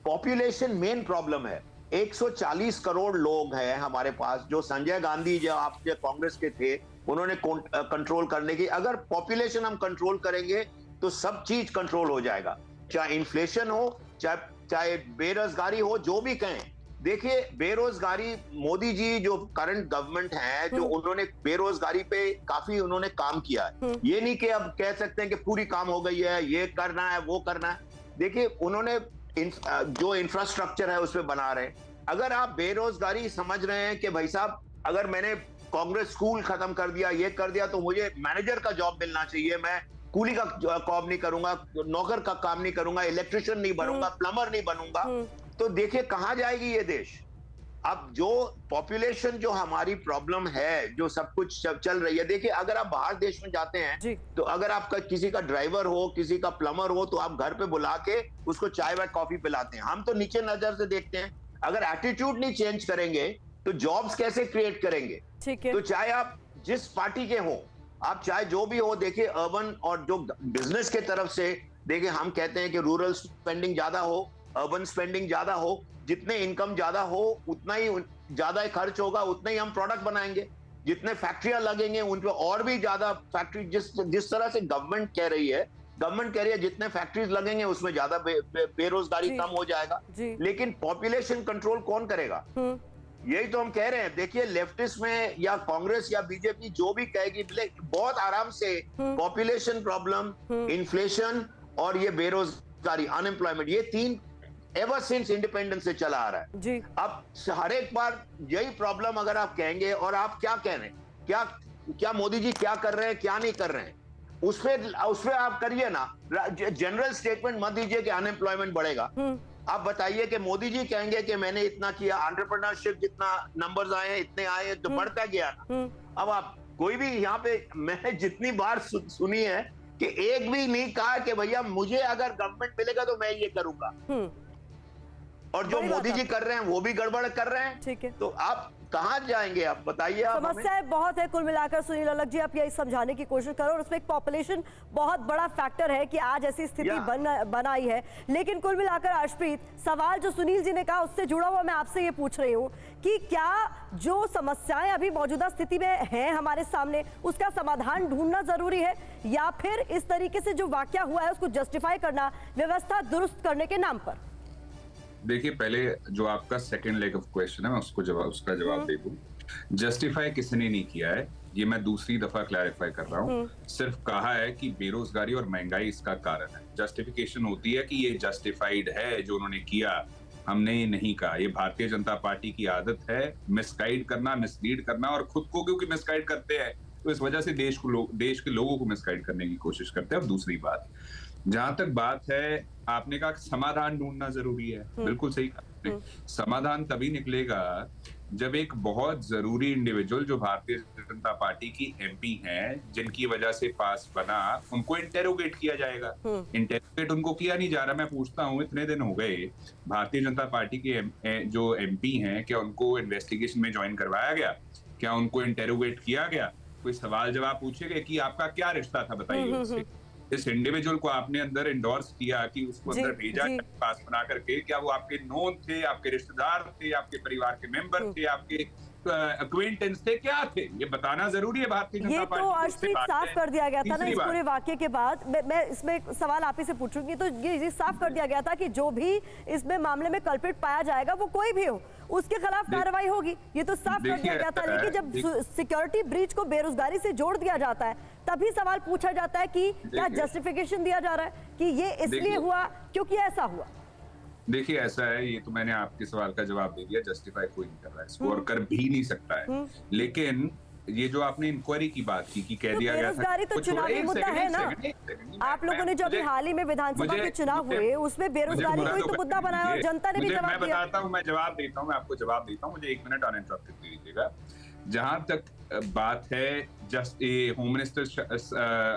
पॉपुलेशन मेन प्रॉब्लम है। 140 करोड़ लोग हैं हमारे पास, जो संजय गांधी जो आप कांग्रेस के थे उन्होंने कंट्रोल करने की। अगर पॉपुलेशन हम कंट्रोल करेंगे तो सब चीज कंट्रोल हो जाएगा, चाहे इन्फ्लेशन हो, चाहे बेरोजगारी हो, जो भी कहें। देखिए, बेरोजगारी, मोदी जी जो करंट गवर्नमेंट है, जो उन्होंने बेरोजगारी पे काफी उन्होंने काम किया है। ये नहीं कि अब कह सकते हैं कि पूरी काम हो गई है, ये करना है, वो करना है। देखिए, उन्होंने जो इंफ्रास्ट्रक्चर है उस पे बना रहे हैं। अगर आप बेरोजगारी समझ रहे हैं कि भाई साहब, अगर मैंने कांग्रेस स्कूल खत्म कर दिया, ये कर दिया, तो मुझे मैनेजर का जॉब मिलना चाहिए, मैं कूली का काम नहीं करूंगा, नौकर का काम नहीं करूंगा, इलेक्ट्रिशियन नहीं बनूंगा, प्लम्बर नहीं बनूंगा, तो देखिए कहां जाएगी ये देश। अब जो पॉपुलेशन, जो हमारी प्रॉब्लम है, जो सब कुछ चल रही है, देखिए अगर आप बाहर देश में जाते हैं तो अगर आपका किसी का ड्राइवर हो, किसी का प्लम्बर हो, तो आप घर पे बुला के उसको चाय व कॉफी पिलाते हैं। हम तो नीचे नजर से देखते हैं। अगर एटीट्यूड नहीं चेंज करेंगे तो जॉब्स कैसे क्रिएट करेंगे? ठीक है। तो चाहे आप जिस पार्टी के हो, आप चाहे जो भी हो, देखिए अर्बन और जो बिजनेस के तरफ से, देखिए हम कहते हैं कि रूरल स्पेंडिंग ज्यादा हो, अर्बन स्पेंडिंग ज्यादा हो, जितने इनकम ज्यादा हो उतना ही ज्यादा खर्च होगा, उतना ही हम प्रोडक्ट बनाएंगे। जितने फैक्ट्रियां लगेंगे उन पे और भी ज्यादा फैक्ट्री, जिस तरह से गवर्नमेंट कह रही है जितने फैक्ट्रीज लगेंगे उसमें ज्यादा बेरोजगारी कम हो जाएगा। लेकिन पॉपुलेशन कंट्रोल कौन करेगा? यही तो हम कह रहे हैं। देखिए, लेफ्टिस्ट में या कांग्रेस या बीजेपी जो भी कहेगी, बहुत आराम से पॉपुलेशन प्रॉब्लम, इन्फ्लेशन और ये बेरोजगारी, अनएम्प्लॉयमेंट, ये तीन एवर सिंस इंडिपेंडेंस से चला आ रहा है जी। अब हर एक बार यही प्रॉब्लम अगर आप कहेंगे, और आप क्या कह रहे हैं, क्या मोदी जी क्या कर रहे हैं, क्या नहीं कर रहे हैं, उस पे आप करिए ना। जनरल स्टेटमेंट मत दीजिए कि अनएम्प्लॉयमेंट बढ़ेगा। आप बताइए कि मोदी जी कहेंगे कि मैंने इतना किया, एंटरप्रेन्योरशिप जितना नंबर्स आए हैं, इतने आए, तो बढ़ता गया ना। अब आप कोई भी यहाँ पे, मैं जितनी बार सुनी है कि एक भी नहीं कहा कि भैया मुझे अगर गवर्नमेंट मिलेगा तो मैं ये करूंगा। और जो मोदी जी कर रहे हैं वो भी गड़बड़ कर रहे हैं। ठीक है। तो आप कहाँ जाएंगे आप बताइए। आप हमें समस्याएं बहुत है कुल मिलाकर। सुनील अलग जी, आप यही समझाने की कोशिश करो, और उसमें एक पॉपुलेशन बहुत बड़ा फैक्टर है कि आज ऐसी स्थिति बनाई है। लेकिन कुल मिलाकर अर्शप्रीत, सवाल जो सुनील जी ने कहा उससे जुड़ा हुआ मैं आपसे ये पूछ रही हूँ कि क्या जो समस्याएं अभी मौजूदा स्थिति में हैं हमारे सामने, उसका समाधान ढूंढना जरूरी है, या फिर इस तरीके से जो वाकया हुआ है उसको जस्टिफाई करना व्यवस्था दुरुस्त करने के नाम पर? देखिए, पहले जो आपका सेकंड लेग ऑफ क्वेश्चन है मैं उसका जवाब दे दूं। जस्टिफाई किसने नहीं किया है, ये मैं दूसरी दफा क्लैरिफाई कर रहा हूँ। सिर्फ कहा है कि बेरोजगारी और महंगाई इसका कारण है। जस्टिफिकेशन होती है कि ये जस्टिफाइड है जो उन्होंने किया, हमने ये नहीं कहा। ये भारतीय जनता पार्टी की आदत है मिसगाइड करना, मिसलीड करना, और खुद को क्योंकि मिसगाइड करते हैं तो इस वजह से देश के लोगों को मिसगाइड करने की कोशिश करते हैं। और दूसरी बात, जहां तक बात है, आपने कहा समाधान ढूंढना जरूरी है, बिल्कुल सही कहा। समाधान तभी निकलेगा जब एक बहुत जरूरी इंडिविजुअल जो भारतीय जनता पार्टी की एमपी हैं, जिनकी वजह से पास बना, उनको इंटेरोगेट किया जाएगा। इंटेरोगेट उनको किया नहीं जा रहा। मैं पूछता हूँ, इतने दिन हो गए, भारतीय जनता पार्टी के जो एमपी हैं, क्या उनको इन्वेस्टिगेशन में ज्वाइन करवाया गया? क्या उनको इंटेरोगेट किया गया? कोई सवाल जवाब पूछेगा कि आपका क्या रिश्ता था, बताइए उससे। इस इंडिविजुअल को आपने अंदर इंडोर्स किया कि उसको अंदर भेजा पास बना करके, क्या वो आपके नोन थे, आपके रिश्तेदार थे, आपके परिवार के मेंबर थे, आपके एक्वेंटेंस थे, क्या थे? ये बताना जरूरी है भारतीय जनता पार्टी। ये तो अर्शप्रीत साफ कर दिया गया था ना इस पूरे वाक्य के बाद। मैं इसमें एक सवाल आप ही से पूछूंगी, तो ये साफ कर दिया गया था कि जो भी इसमें मामले में कल्प्रिट पाया जाएगा, वो कोई भी हो, उसके खिलाफ कार्रवाई होगी। ये तो साफ कर दिया गया था। लेकिन जब सिक्योरिटी ब्रीच को बेरोजगारी से जोड़ दिया जाता है, तभी सवाल पूछा जाता है कि क्या जस्टिफिकेशन दिया जा रहा है कि ये इसलिए हुआ क्योंकि ऐसा हुआ। देखिए, ऐसा है, ये तो मैंने आपके सवाल का जवाब दे दिया। जस्टिफाई कोई नहीं कर रहा है इसको, और कर भी नहीं सकता है। लेकिन ये जो आपने इंक्वायरी की बात की कि कह दिया गया था, बेरोजगारी तो चुनावी मुद्दा है ना। आप लोगों ने जो अभी हाल ही में विधानसभा के चुनाव हुए, उसमें बेरोजगारी को ही तो मुद्दा बनाया और जनता ने भी जवाब दिया। मैं बताता हूँ, मैं जवाब देता हूँ, मैं आपको जवाब देता हूँ। मुझे 1 मिनट अनइंटरप्टेड दे दीजिएगा। जहां तक बात है होम मिनिस्टर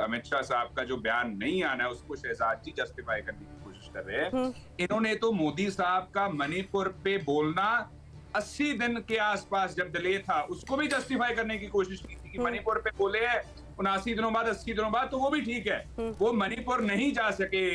अमित शाह साहब का जो बयान नहीं आना है, उसको शहजाद जी जस्टिफाई करने की कोशिश कर रहे हैं। इन्होंने तो मोदी साहब का मणिपुर पे बोलना 80 दिन के आसपास जब डिले था, उसको भी जस्टिफाई करने की कोशिश की थी कि मणिपुर पे बोले हैं 79 दिनों बाद, 80 दिनों बाद, तो वो भी ठीक है। वो मणिपुर नहीं जा सके,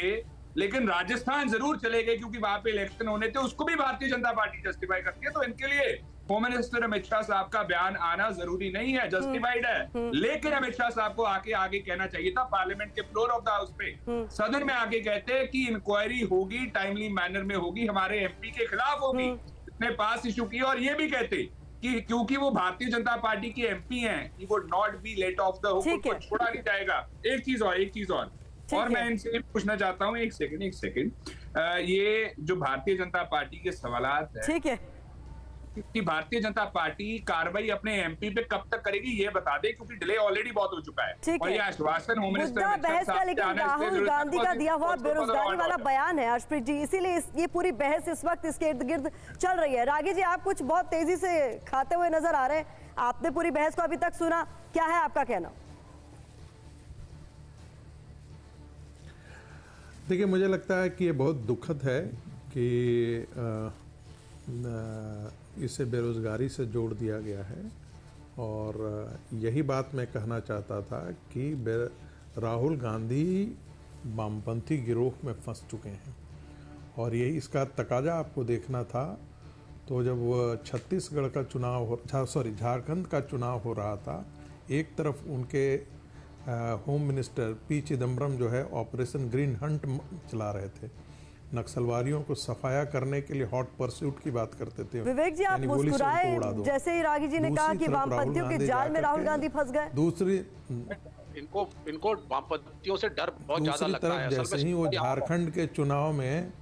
लेकिन राजस्थान जरूर चले गए क्योंकि वहां पे इलेक्शन होने थे, उसको भी भारतीय जनता पार्टी जस्टिफाई करती है। तो इनके लिए होम मिनिस्टर अमित शाह साहब का बयान आना जरूरी नहीं है, जस्टिफाइड है। लेकिन अमित शाह साहब को आगे कहना चाहिए था पार्लियामेंट के फ्लोर ऑफ द हाउस पे, सदन में आगे कहते कि इंक्वायरी होगी, टाइमली मैनर में होगी, हमारे एमपी के खिलाफ होगी, इतने पास इशू किया, और ये भी कहते कि क्योंकि वो भारतीय जनता पार्टी के एमपी हैं, he would not be let off the hook, उनको छोड़ा नहीं जाएगा। एक चीज और मैं इनसे पूछना चाहता हूँ, एक सेकंड, ये जो भारतीय जनता पार्टी के सवालात है, ठीक है, कि भारतीय जनता पार्टी कार्रवाई अपने एमपी पे कब तक करेगी ये बता दे, क्योंकि डिले ऑलरेडी बहुत हो चुका है। और ये आश्वासन होम मिनिस्टर बहस का, लेकिन राहुल गांधी का दिया हुआ बेरोजगारी वाला बयान है अर्शप्रीत जी, इसीलिए ये पूरी बहस इस वक्त इसके इर्द गिर्द चल रही है। रागी जी, आप कुछ बहुत तेजी से खाते हुए नजर आ रहे हैं, आपने पूरी बहस को अभी तक सुना, क्या है आपका कहना? देखिए, मुझे लगता है कि ये बहुत दुखद है कि इसे बेरोजगारी से जोड़ दिया गया है, और यही बात मैं कहना चाहता था कि राहुल गांधी वामपंथी गिरोह में फंस चुके हैं, और यही इसका तकाजा आपको देखना था। तो जब छत्तीसगढ़ का चुनाव झारखंड का चुनाव हो रहा था, एक तरफ उनके होम मिनिस्टर पी चिदम्बरम जो है ऑपरेशन ग्रीन हंट चला रहे थे, नक्सलवादियों को सफाया करने के लिए हॉट परस्यूट की बात करते थे। विवेक जी, आप मुस्कुराए जैसे ही रागी जी ने कहा कि वामपंथियों के जाल में राहुल गांधी फंस गए। दूसरी इनको वामपंथियों से डर बहुत ज्यादा लगता है। जैसे ही वो झारखंड के चुनाव में,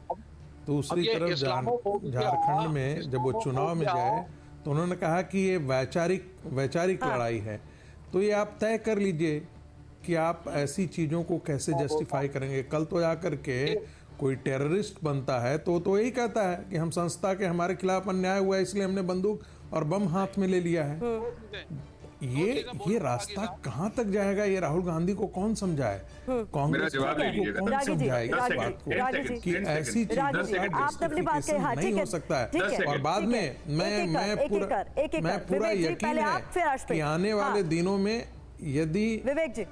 दूसरी तरफ झारखंड में जब वो चुनाव में गए, तो उन्होंने कहा कि ये वैचारिक लड़ाई है। तो ये आप तय कर लीजिए कि आप ऐसी चीजों को कैसे जस्टिफाई करेंगे। कल तो जाकर के कोई टेररिस्ट बनता है तो यही कहता है कि हम संस्था के हमारे खिलाफ अन्याय हुआ है, इसलिए हमने बंदूक और बम हाथ में ले लिया है। ये रास्ता कहाँ तक जाएगा, ये राहुल गांधी को कौन समझाए, कांग्रेस जवाब को दीजिएगा। कौन रागी जी, समझाए इस रागी बात जी, को रागी जी, कि ऐसी चीज रागी जी, आपने अपनी बात कही, हाँ, नहीं ठीक हो है, सकता है। ठीक है, और बाद ठीक में है, मैं पूरा विवेक जी, यकीन पहले है आप, फिर अश्विन। कि आने वाले हाँ। दिनों में यदि विवेक जी,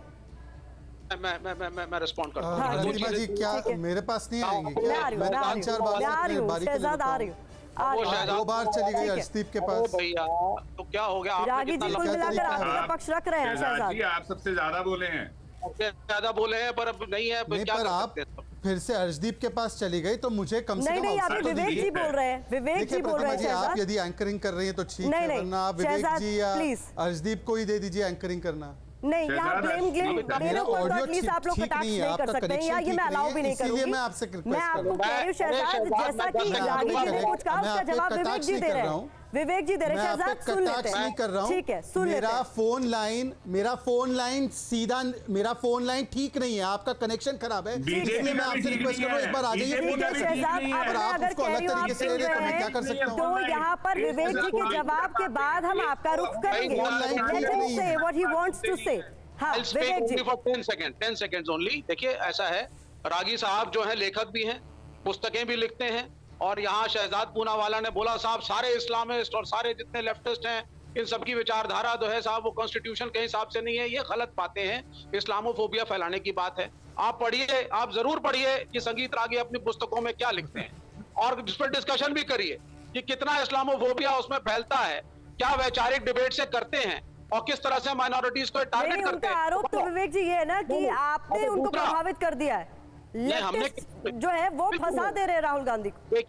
मैं रिस्पॉन्ड करता हूँ। हाँ, दो प्रतिमा जी चीजें- क्या ठीक है। मेरे पास नहीं आएंगे मैं आ क्या? रही हूँ, मैं मैं आ 5-4 रही हूँ, बार मैं आ रही हूँ, बारी के शहजाद आ रही हूँ, आ रही हूँ। 2 बार चली गई ठीक है। अर्शदीप के ओ पास। भैया, तो क्या हो गया? आपने रागी कितना जी कुल लंबा- मिलाकर आप तरीका का पक्ष रख रहे हैं शहजाद शहजाद। जी, आप सबसे ज्यादा बोले हैं। सबसे ज्यादा बोले हैं, पर अब नहीं है, नहीं क्या पर कर आप सकते हैं? फिर से अर्शदीप के पास चली गई तो मुझे कम से नहीं कम नहीं, अवसर अभी तो विवेक दीजिए। जी बोल रहे हैं, विवेक देखिए जी बोल रहे प्रतिमा हैं जी, आप शहजाद। यदि एंकरिंग कर रही हैं तो ठीक नहीं, है, नहीं, वरना आप विवेक शहजाद, जी या प्लीज। अर्शदीप को ही दे दीजिए एंकरिंग करना। नहीं, यहाँ शहजाद, ब्लेम मेरा मेरे ऊपर तो ऑडियो एटलीस्ट आप लोग ठीक कटाक्ष नहीं है, नहीं कर आपका सकते हैं, या कनेक्शन ये मैं ठीक अलाउ नहीं भी है, नहीं इसीलिए करूंगी। मैं आपसे रिक्वेस्ट मैं आपको कर कह रही हूँ शहजाद, जैसा कि मैं रागी जी ने आपको कुछ कहा मैं उसका आपको जवाब विवेक कटाक्ष जी नहीं दे कर रहे रहा हैं। हूँ। विवेक जी दे रहे मैं हैं, आप पे शहजाद सुन लेते कटाक्ष नहीं हैं। कर रहा हूँ। ठीक है, सुन लेते मेरा हैं। फोन लाइन ठीक नहीं है, आपका कनेक्शन खराब है, बीजेपी इसलिए मैं का भी आपसे ठीक रिक्वेस्ट कर रहा हूँ, नहीं एक बार आ जाइए। है। ठीक है शहजाद, अब और मैं आप अगर उसको कह अलग रही हूँ आप तरीके से सुन ले रहे हैं, रहे मैं क्या हैं, कर सकता हूँ? तो यहाँ पर विवेक जी के जवाब के बाद हम आपका रुख करेंगे। फोन लाइन Let ठीक him नहीं say है। what he wants to say। हाँ, I'll speak Vivek ji, only for 10 seconds only। देखिए ऐसा है, रागी साहब जो है लेखक भी हैं, पुस्तकें भी लिखते हैं, और यहाँ शहजाद पूनावाला ने बोला साहब सारे इस्लामिस्ट और सारे जितने लेफ्टिस्ट हैं इन सबकी विचारधारा जो है साहब वो कॉन्स्टिट्यूशन के हिसाब से नहीं है, ये गलत बातें हैं, इस्लामोफोबिया फैलाने की बात है। आप पढ़िए, आप जरूर पढ़िए कि संगीत रागी अपनी पुस्तकों में क्या लिखते हैं, और जिस पर डिस्कशन भी करिए कि कितना इस्लामोफोबिया उसमें फैलता है, क्या वैचारिक डिबेट से करते हैं, और किस तरह से माइनॉरिटीज को नहीं टारगेट नहीं, करते उनका हैं। आरोप तो विवेक जी ये है ना कि आपने उनको दूसरा- प्रभावित कर दिया है, हमने- लेफ्टिस्ट जो है वो फंसा दे रहे हैं राहुल गांधी को।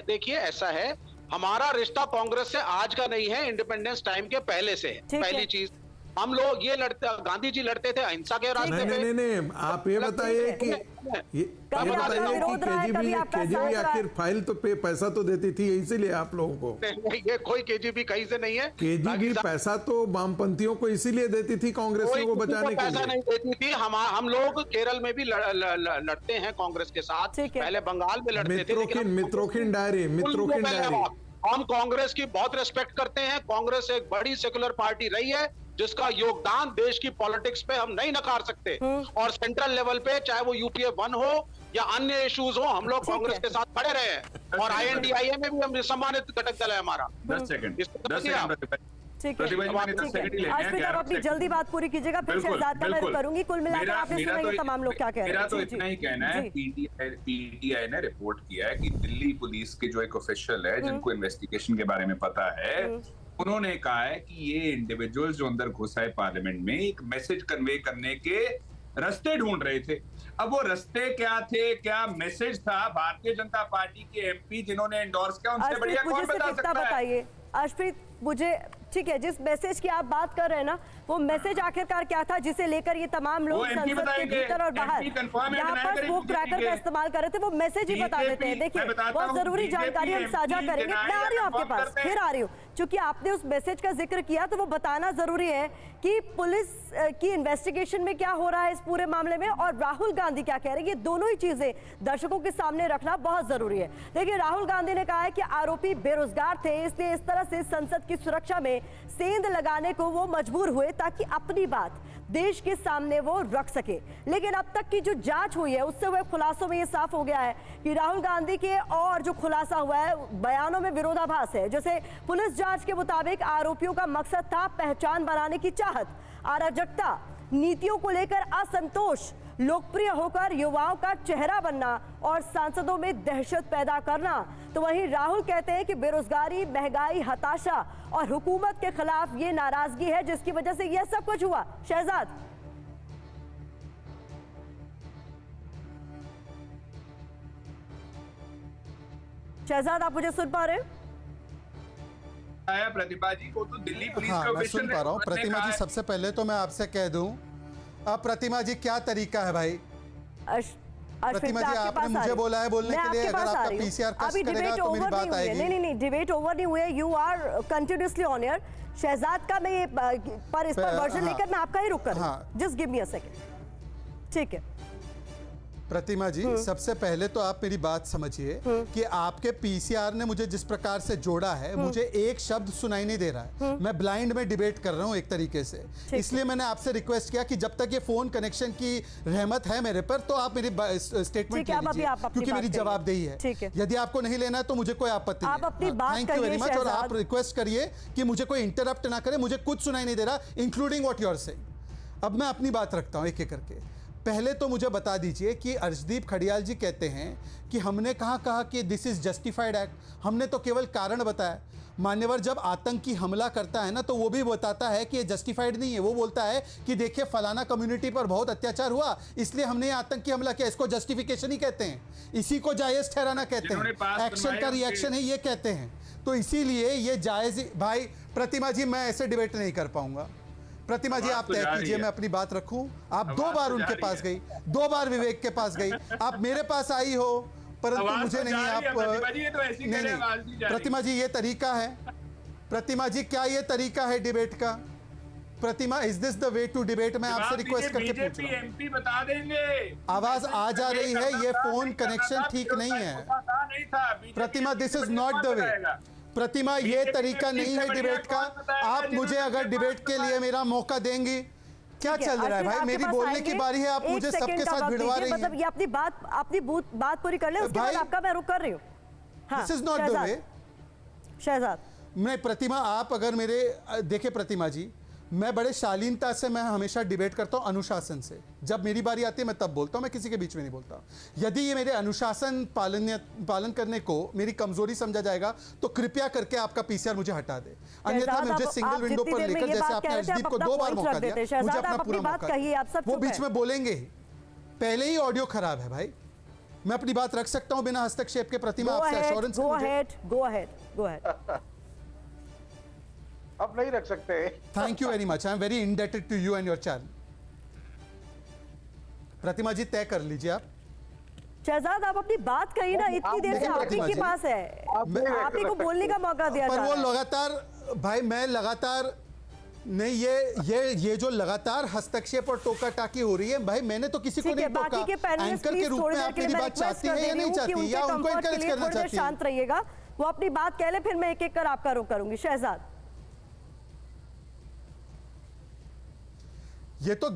देखिए ऐसा है, हमारा रिश्ता कांग्रेस से आज का नहीं है, इंडिपेंडेंस टाइम के पहले से है। ठीक है। पहली चीज, हम लोग ये लड़ते, गांधी जी लड़ते थे अहिंसा के रास्ते पे। नहीं, आप ये बताइए कि ये कभी आपका बताइए कि विरोध रहा है, कभी आपका साथ केजीबी रहा है। आखिर फाइल तो पैसा तो देती थी इसीलिए आप लोगों को। नहीं, ये कोई केजीबी कहीं से नहीं है। केजीबी रागी साहब, पैसा तो वामपंथियों को इसीलिए देती थी कांग्रेसियों को कोई किसी बचाने के पैसा लिए। नहीं देती थी। हम लोग केरल में भी लड़ते हैं कांग्रेस के साथ, ठीक है। पहले बंगाल में लड़ते थे, लेकिन मित्रोखिन डायरी हम कांग्रेस की बहुत रिस्पेक्ट करते हैं। कांग्रेस एक बड़ी सेकुलर पार्टी रही है जिसका योगदान देश की पॉलिटिक्स पे हम नहीं नकार सकते, और सेंट्रल लेवल पे चाहे वो यूपीए 1 हो या अन्य इश्यूज हो, हम लोग ठीक कांग्रेस है। के साथ खड़े रहे हैं, और INDIA में भी हम सम्मानित घटक दल है हमारा। 10 सेकंड इसको 10 समझिए आप। सेकंड ठीक प्रतिभा जी, मैंने 10 है, सेकंड ही ठीक लेने है। हैं, अश्विन, आप 11 अपनी सेकंड। जल्दी बात पूरी कीजिएगा, फिर बिल्कुल, शहजाद का मैं बिल्कुल। करूंगी। कुल मिलाकर आपने सुना ये तमाम लोग क्या कह रहे हैं। मेरा तो जी, इतना जी, ही कहना है, जी। पीटीआई ने रिपोर्ट किया है कि दिल्ली पुलिस के जो एक ऑफिशियल है जिनको इन्वेस्टिगेशन के बारे में पता है, उन्होंने कहा है कि ये इंडिविजुअल जो अंदर घुसा है पार्लियामेंट में एक मैसेज कन्वे करने के रास्ते ढूंढ रहे थे। अब वो रास्ते क्या थे, क्या मैसेज था, भारतीय जनता पार्टी के एमपी जिन्होंने एंडोर्स किया उनसे अर्शप्रीत, बढ़िया मुझे कौन सिर्फ बता इतना सकता है? बताइए अर्शप्रीत, मुझे ठीक है, जिस मैसेज की आप बात कर रहे हैं ना, वो मैसेज आखिरकार क्या था जिसे लेकर ये तमाम लोग वो MP संसद के बताएंगे, भीतर और बाहर MP confirm है, यहाँ deny पर करेगी स्मोक क्रैकर BJP का के। इस्तेमाल कर रहे थे, वो मैसेज ही बता देते हैं। BJP, देखिए मैं बताता बहुत हूँ, जरूरी BJP जानकारी हम साझा MP करेंगे। मैं आ रही हूँ आपके confirm पास, करते हैं। फिर आ रही हूँ, क्योंकि आपने उस मैसेज का जिक्र किया तो वो बताना जरूरी है कि पुलिस की इन्वेस्टिगेशन में क्या हो रहा है इस पूरे मामले में, और राहुल गांधी क्या कह रहे हैं, ये दोनों ही चीजें दर्शकों के सामने रखना बहुत जरूरी है। देखिए, राहुल गांधी ने कहा है कि आरोपी बेरोजगार थे, इसलिए इस तरह से संसद की सुरक्षा में सेंध लगाने को वो मजबूर हुए ताकि अपनी बात देश के सामने वो रख सके। लेकिन अब तक की जो जांच हुई है उससे हुए खुलासों में ये साफ हो गया है कि राहुल गांधी के और जो खुलासा हुआ है बयानों में विरोधाभास है। जैसे पुलिस जांच के मुताबिक आरोपियों का मकसद था पहचान बनाने की चाहत, अराजकता, नीतियों को लेकर असंतोष, लोकप्रिय होकर युवाओं का चेहरा बनना और सांसदों में दहशत पैदा करना। तो वहीं राहुल कहते हैं कि बेरोजगारी, महंगाई, हताशा और हुकूमत के खिलाफ ये नाराजगी है जिसकी वजह से यह सब कुछ हुआ। शहजाद, शहजाद, आप मुझे सुन पा रहे हैं? आया प्रतिभा जी को तो दिल्ली पुलिस हाँ, का मैं सुन पा रहा हूँ। प्रतिमा जी, सबसे पहले तो मैं आपसे कह दूं, अब प्रतिमा जी क्या तरीका है भाई? प्रतिमा जी, आपने मुझे बोला है बोलने के लिए, अगर आपका पीसीआर टेस्ट करेगा तो मेरी बात आएगी। नहीं, डिबेट ओवर नहीं हुए, you are continuously on air. Shahzad का मैं ये पर इस पर वर्जन लेकर मैं आपका ही रुक कर, just give me a second. ठीक है, प्रतिमा जी, सबसे पहले तो आप मेरी बात समझिए कि आपके पीसीआर ने मुझे जिस प्रकार से जोड़ा है, मुझे एक शब्द सुनाई नहीं दे रहा है। मैं ब्लाइंड में डिबेट कर रहा हूं एक तरीके से। इसलिए मैंने आपसे रिक्वेस्ट किया कि जब तक ये फोन कनेक्शन की रहमत है मेरे पर, तो आप मेरी स्टेटमेंट ले लीजिए, क्योंकि मेरी जवाबदेही है। यदि आपको नहीं लेना है तो मुझे कोई आपत्ति नहीं। आप अपनी बात थैंक यू वेरी मच। और शहजाद। आप रिक्वेस्ट करिए कि मुझे कोई इंटरप्ट ना करे, मुझे कुछ सुनाई नहीं दे रहा, including what you are saying. अब मैं अपनी बात रखता हूं एक एक करके। पहले तो मुझे बता दीजिए कि अर्शदीप खडियाल जी कहते हैं कि हमने कहा कि दिस इज जस्टिफाइड एक्ट। हमने तो केवल कारण बताया। मान्यवर जब आतंकी हमला करता है ना, तो वो भी बताता है कि ये जस्टिफाइड नहीं है। वो बोलता है कि देखिए फलाना कम्युनिटी पर बहुत अत्याचार हुआ, इसलिए हमने ये आतंकी हमला किया। इसको जस्टिफिकेशन ही कहते हैं, इसी को जायज ठहराना कहते हैं, एक्शन का रिएक्शन है ये कहते हैं। तो इसीलिए ये जायज। भाई प्रतिमा जी, मैं ऐसे डिबेट नहीं कर पाऊंगा। प्रतिमा जी, आप तय कीजिए, मैं अपनी बात रखूं। आप 2 बार उनके पास गई, 2 बार विवेक के पास गई, आप मेरे पास आई हो, परंतु मुझे नहीं। आप नहीं, प्रतिमा जी, ये तरीका है? प्रतिमा जी, क्या ये तरीका है डिबेट का? Pratima, is this the way to debate? मैं आपसे रिक्वेस्ट करके पूछ रहा हूं। एमपी बता देंगे। आवाज आ जा रही है, ये फोन कनेक्शन ठीक नहीं है। Pratima, this is not the way. Pratima, ये तरीका नहीं है डिबेट का। आप मुझे अगर डिबेट के लिए मेरा मौका देंगी। क्या चल रहा है भाई? मेरी बोलने की बारी है, आप मुझे सबके साथ भिड़वा रही हैं। मतलब ये अपनी बात पूरी कर ले, उसके बाद आपका मैं रुक कर रही हूँ। This is not the way. Shahzad, नहीं प्रतिमा, आप अगर मेरे देखिए प्रतिमा जी, मैं बड़े शालीनता से मैं हमेशा डिबेट करता हूं, अनुशासन से। जब मेरी बारी आती है मैं तब बोलता हूं, मैं किसी के बीच में नहीं बोलता। यदि ये मेरे अनुशासन पालन करने को मेरी कमजोरी समझा जाएगा तो कृपया करके आपका पीसीआर मुझे हटा दे। अन्यथा मुझे सिंगल विंडो पर लेकर, जैसे आपने अर्शदीप को 2 बार मौका दिया, मुझे अपना पूरा मौका। वो बीच में बोलेंगे ही, पहले ही ऑडियो खराब है भाई। मैं अपनी बात रख सकता हूं बिना हस्तक्षेप के? प्रतिमा, आपसे एश्योरेंस। Go ahead. अब नहीं रख सकते। Thank you very much, I am very indebted to you and your channel. Pratima ji, तय कर लीजिए आप। शहजाद, आप अपनी बात कही ना, इतनी देर से आप ही के पास है, आप ही को बोलने का मौका दिया। पर वो लगातार भाई, मैं लगातार नहीं, ये जो लगातार हस्तक्षेप और टोका टाकी हो रही है भाई, मैंने तो किसी को नहीं टोका। एंकर के रूप में आप मेरी बात चाहती हैं या नहीं चाहती, या उनको एनकरेज करना चाहती हैं? शांत रहिएगा, वो अपनी बात कह ले, फिर मैं एक एक कर आपका रुख करूंगी। शहजाद, ये तो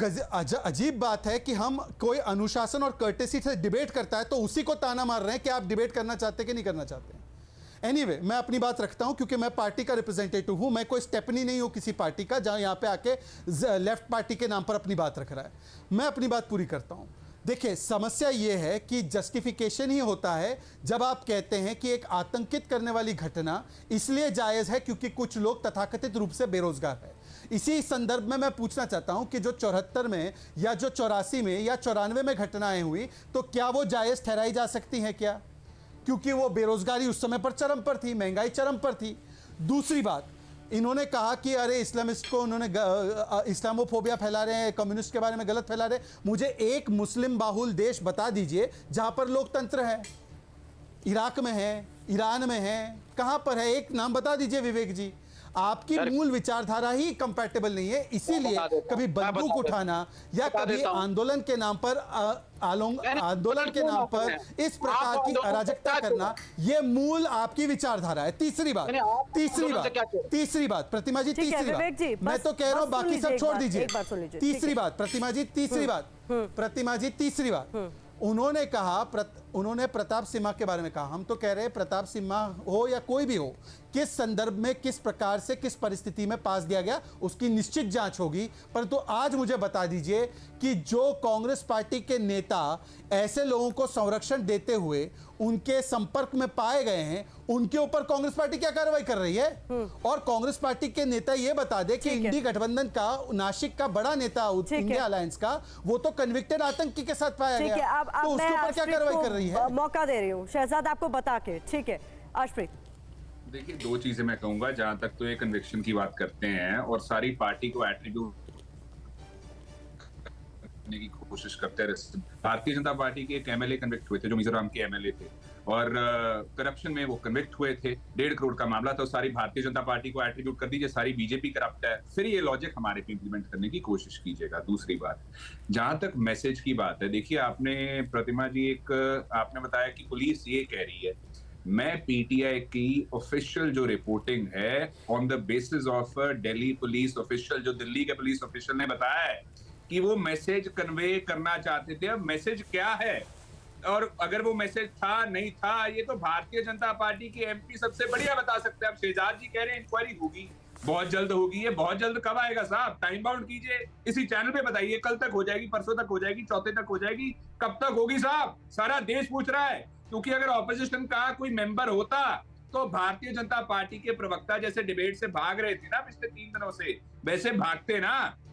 अजीब बात है कि हम कोई अनुशासन और कर्टेसी से डिबेट करता है तो उसी को ताना मार रहे हैं कि आप डिबेट करना चाहते कि नहीं करना चाहते। एनीवे, मैं अपनी बात रखता हूं क्योंकि मैं पार्टी का रिप्रेजेंटेटिव हूं। मैं कोई स्टेपनी नहीं हूं किसी पार्टी का जहां यहां पे आके लेफ्ट पार्टी के नाम पर अपनी बात रख रहा है। मैं अपनी बात पूरी करता हूं। देखिए, समस्या यह है कि जस्टिफिकेशन ही होता है जब आप कहते हैं कि एक आतंकित करने वाली घटना इसलिए जायज है क्योंकि कुछ लोग तथाकथित रूप से बेरोजगार है। इसी संदर्भ में मैं पूछना चाहता हूं कि जो 74 में या जो 84 में या 94 में घटनाएं हुई, तो क्या वो जायज ठहराई जा सकती हैं क्या? क्योंकि वो बेरोजगारी उस समय पर चरम पर थी, महंगाई चरम पर थी। दूसरी बात, इन्होंने कहा कि अरे इस्लामिस्ट को उन्होंने इस्लामोफोबिया फैला रहे हैं, कम्युनिस्ट के बारे में गलत फैला रहे हैं। मुझे एक मुस्लिम बाहुल देश बता दीजिए जहां पर लोकतंत्र है। इराक में है, ईरान में है, कहां पर है? एक नाम बता दीजिए विवेक जी। आपकी मूल विचारधारा ही कंपैटिबल नहीं है, इसीलिए कभी बंदूक उठाना या कभी आंदोलन के नाम पर आंदोलन के नाम पर इस प्रकार की अराजकता करना, ये मूल आपकी विचारधारा है। तीसरी बात प्रतिमा जी, तीसरी बात, मैं तो कह रहा हूं बाकी सब छोड़ दीजिए। तीसरी बात प्रतिमा जी, तीसरी बात, उन्होंने कहा, उन्होंने प्रताप सिम्हा के बारे में कहा। हम तो कह रहे हैं प्रताप सिम्हा हो या कोई भी हो, किस संदर्भ में, किस प्रकार से, किस परिस्थिति में पास दिया गया, उसकी निश्चित जांच होगी। परंतु आज मुझे बता दीजिए कि जो कांग्रेस पार्टी के नेता ऐसे लोगों को संरक्षण देते हुए उनके संपर्क में पाए गए हैं, उनके ऊपर कांग्रेस पार्टी क्या कार्रवाई कर रही है? और कांग्रेस पार्टी के नेता ये बता दे कि इंडी गठबंधन का, नासिक का बड़ा नेता इंडिया अलायंस का, वो तो कन्विक्टेड आतंकी के साथ पाया गया, तो उसके ऊपर क्या कार्रवाई कर रही है? मौका दे रही हूँ शहजाद आपको बता के। ठीक है अर्शप्रीत। देखिए, 2 चीजें मैं कहूंगा। जहां तक तो ये कन्विक्शन की बात करते हैं और सारी पार्टी को एट्रीब्यूट करने की कोशिश करते हैं। भारतीय जनता पार्टी के एक एमएलए कन्विक्ट हुए थे, जो मिजोरम के एमएलए थे। और करप्शन में वो कन्विक्ट हुए थे। 1.5 करोड़ का मामला तो सारी भारतीय जनता पार्टी को एट्रीब्यूट कर दीजिए, सारी बीजेपी करप्ट है, फिर ये लॉजिक हमारे पे इंप्लीमेंट करने की कोशिश कीजिएगा। दूसरी बात, जहां तक मैसेज की बात है, देखिए आपने प्रतिमा जी आपने बताया कि पुलिस ये कह रही है, मैं पीटीआई की ऑफिशियल जो रिपोर्टिंग है on the basis of Delhi police official, जो दिल्ली के पुलिस ऑफिशियल ने बताया है कि वो मैसेज कन्वे करना चाहते थे। अब मैसेज क्या है और अगर वो मैसेज था नहीं था, ये तो भारतीय जनता पार्टी के एमपी सबसे बढ़िया बता सकते हैं। अब शहजाद जी कह रहे हैं इंक्वायरी होगी, बहुत जल्द होगी। ये बहुत जल्द कब आएगा साहब? टाइम बाउंड कीजिए, इसी चैनल पे बताइए, कल तक हो जाएगी, परसों तक हो जाएगी, चौथे तक हो जाएगी, कब तक होगी साहब? सारा देश पूछ रहा है। क्योंकि अगर ऑपोजिशन का कोई मेंबर होता तो भारतीय जनता पार्टी के प्रवक्ता जैसे डिबेट से भाग रहे थे ना पिछले 3 दिनों से, वैसे भागते ना,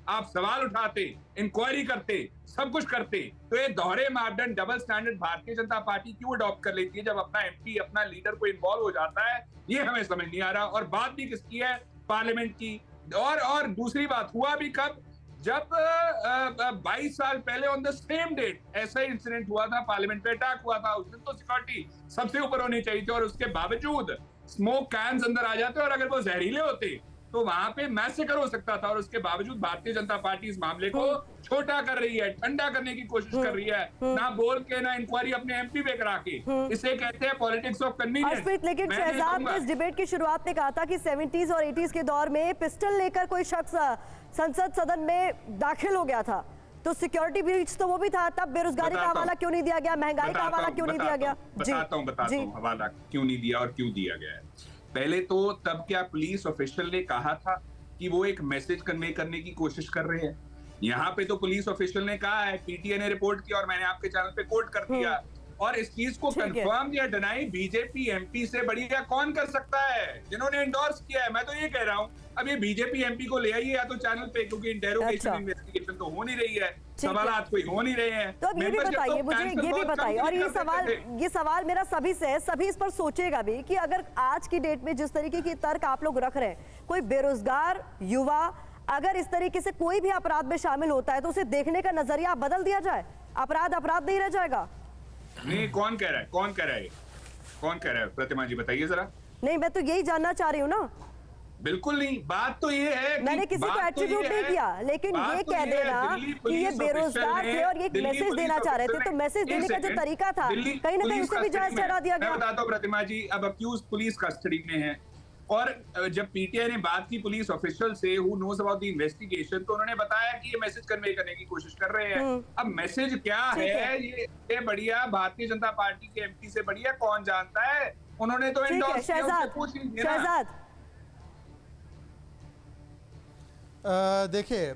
आप सवाल उठाते, इंक्वायरी करते, सब कुछ करते। तो ये दोहरे मापदंड, double standard Bharatiya Janata party क्यों अडॉप्ट कर लेती है जब अपना एमपी, अपना लीडर को इन्वॉल्व हो जाता है? ये हमें समझ नहीं आ रहा। और बात भी किसकी है? पार्लियामेंट की। और दूसरी बात, हुआ भी कब? जब 22 साल पहले ऑन द सेम डेट ऐसा ही इंसिडेंट हुआ था, पार्लियामेंट पे अटैक हुआ था। उस दिन तो सिक्योरिटी सबसे ऊपर होनी चाहिए थी और उसके बावजूद स्मोक कैन्स अंदर आ जाते और अगर वो जहरीले होते तो वहां पे मैसेकर हो सकता था। और उसके बावजूद भारतीय जनता पार्टी इस मामले को छोटा कर रही है, ठंडा करने की कोशिश कर रही है, ना बोल के ना इंक्वायरी अपने एमपी पे करा के। इसे कहते हैं पॉलिटिक्स ऑफ कन्वीनियंस। लेकिन शहजाद ने इस डिबेट की शुरुआत में कहा था कि 70s और 80s के दौर में पिस्टल लेकर कोई शख्स संसद सदन में दाखिल हो गया था, तो सिक्योरिटी ब्रीच तो वो भी था। तब बेरोजगारी का हवाला क्यों नहीं दिया गया? महंगाई का हवाला क्यों नहीं दिया गया? बताता हूँ हवाला क्यों नहीं दिया और क्यों दिया गया है। पहले तो तब क्या पुलिस ऑफिशियल ने कहा था कि वो एक मैसेज कन्वे करने की कोशिश कर रहे हैं? यहाँ पे तो पुलिस ऑफिशियल ने कहा है, पीटीआई ने रिपोर्ट किया और मैंने आपके चैनल पे कोट कर दिया। और इस चीज को कंफर्म या डिनाई बीजेपी एमपी से बढ़िया कौन कर सकता है, जिन्होंने एंडोर्स किया है? मैं तो ये कह रहा हूँ, अब ये बीजेपी एमपी को ले आइए या तो चैनल पे, क्योंकि इंटेरोगेशन इन्वेस्टिगेशन तो हो नहीं रही है, सवालात कोई हो नहीं रहे हैं। तो अब ये भी बताइए मुझे, ये भी बताइए, और ये सवाल मेरा सभी से है, सभी इस पर सोचेगा भी कि अगर आज की डेट में जिस तरीके की तर्क आप लोग रख रहे हैं, कोई बेरोजगार युवा अगर इस तरीके से कोई भी अपराध में शामिल होता है तो उसे देखने का नजरिया बदल दिया जाए, अपराध अपराध नहीं रह जाएगा? नहीं, कौन कह रहा है? कौन कह रहा है? प्रतिमा जी बताइए जरा। नहीं, मैं तो यही जानना चाह रही हूँ ना। बिल्कुल नहीं, बात तो ये है कि मैंने किसी को एट्रीब्यूट नहीं किया, लेकिन ये कह देना कि ये बेरोजगार थे और ये एक मैसेज देना चाह रहे थे, तो मैसेज देने का जो तरीका था कहीं ना कहीं उसे भी जायज ठहरा दिया गया। मैं बताता हूँ प्रतिमा जी, अब अक्यूज पुलिस कस्टडी में है और जब पीटीआई ने बात की पुलिस ऑफिशियल से who knows about the investigation, तो उन्होंने बताया कि ये मैसेज कन्वे करने की कोशिश कर रहे हैं। अब मैसेज क्या है ये बढ़िया भारतीय जनता पार्टी के एमपी से बढ़िया कौन जानता है? उन्होंने तो एंडोर्स किया, उससे पूछ लीजिए ना। शहजाद देखिए,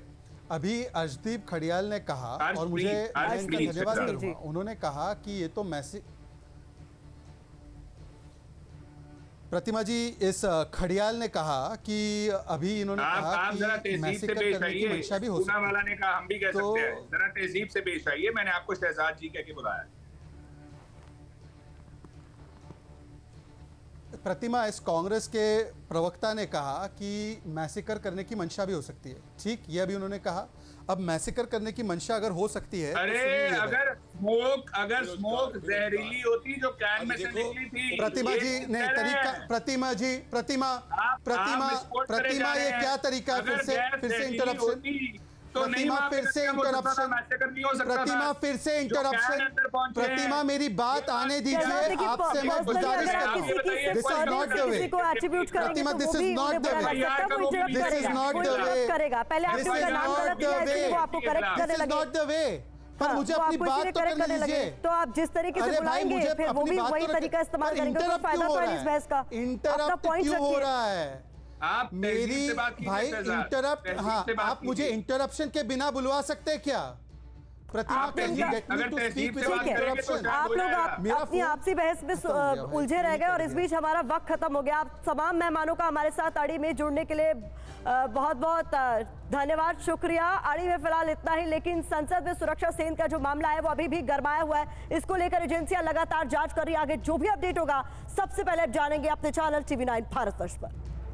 अभी अर्शदीप खड़ियाल ने कहा और मुझे धन्यवाद करूंगा, उन्होंने कहा कि ये तो मैसेज, प्रतिमा जी, इस खड़ियाल ने कहा कि अभी इन्होंने कहा कि मैसेज करने की मंशा भी हो सकती है। वाला ने कहा, हम भी कह सकते हैं, जरा तहजीब से पेश आइए। मैंने आपको शहजाद जी कह के बुलाया। प्रतिमा, इस कांग्रेस के प्रवक्ता ने कहा कि मैसेकर करने की मंशा भी हो सकती है। ठीक, ये अभी उन्होंने कहा। अब मैसेकर करने की मंशा अगर हो सकती है, अरे अगर स्मोक जहरीली होती जो कैन में से निकली थी। प्रतिमा जी ने तरीका, प्रतिमा ये क्या तरीका है? फिर से इंटरप्शन, प्रतिमा फिर से इंटरप्शन, प्रतिमा मेरी बात आने दीजिए, आपसे मैं गुजारिश करता हूं। This is not the way Pratima, this is not the way, this is not the वे, पहले आपने उसका नाम गलत दिया इसलिए वो आपको करेक्ट करने लगे। नॉट द वे, पर मुझे अपनी बात तो करने दीजिए। तो आप जिस तरीके से बुलाएंगे फिर वो भी वही तरीका इस्तेमाल करेंगे, कोई फायदा तो नहीं इस बहस का। इंटरप्ट क्यों हो रहा है? आप मेरी भाई इंटरप्ट, हाँ, आप मुझे इंटरप्शन के बिना बुलवा सकते हैं क्या? प्रतिमा, आप लोग अपनी आपसी बहस में उलझे रह गए और इस बीच हमारा वक्त खत्म हो गया। आप तमाम मेहमानों का हमारे साथ अड़ी में जुड़ने के लिए बहुत बहुत धन्यवाद, शुक्रिया। अड़ी में फिलहाल इतना ही, लेकिन संसद में सुरक्षा सेंध का जो मामला है वो अभी भी गरमाया हुआ है। इसको लेकर एजेंसियां लगातार जांच कर रही है। आगे जो भी अपडेट होगा सबसे पहले जानेंगे अपने चैनल TV9 भारत वर्ष पर।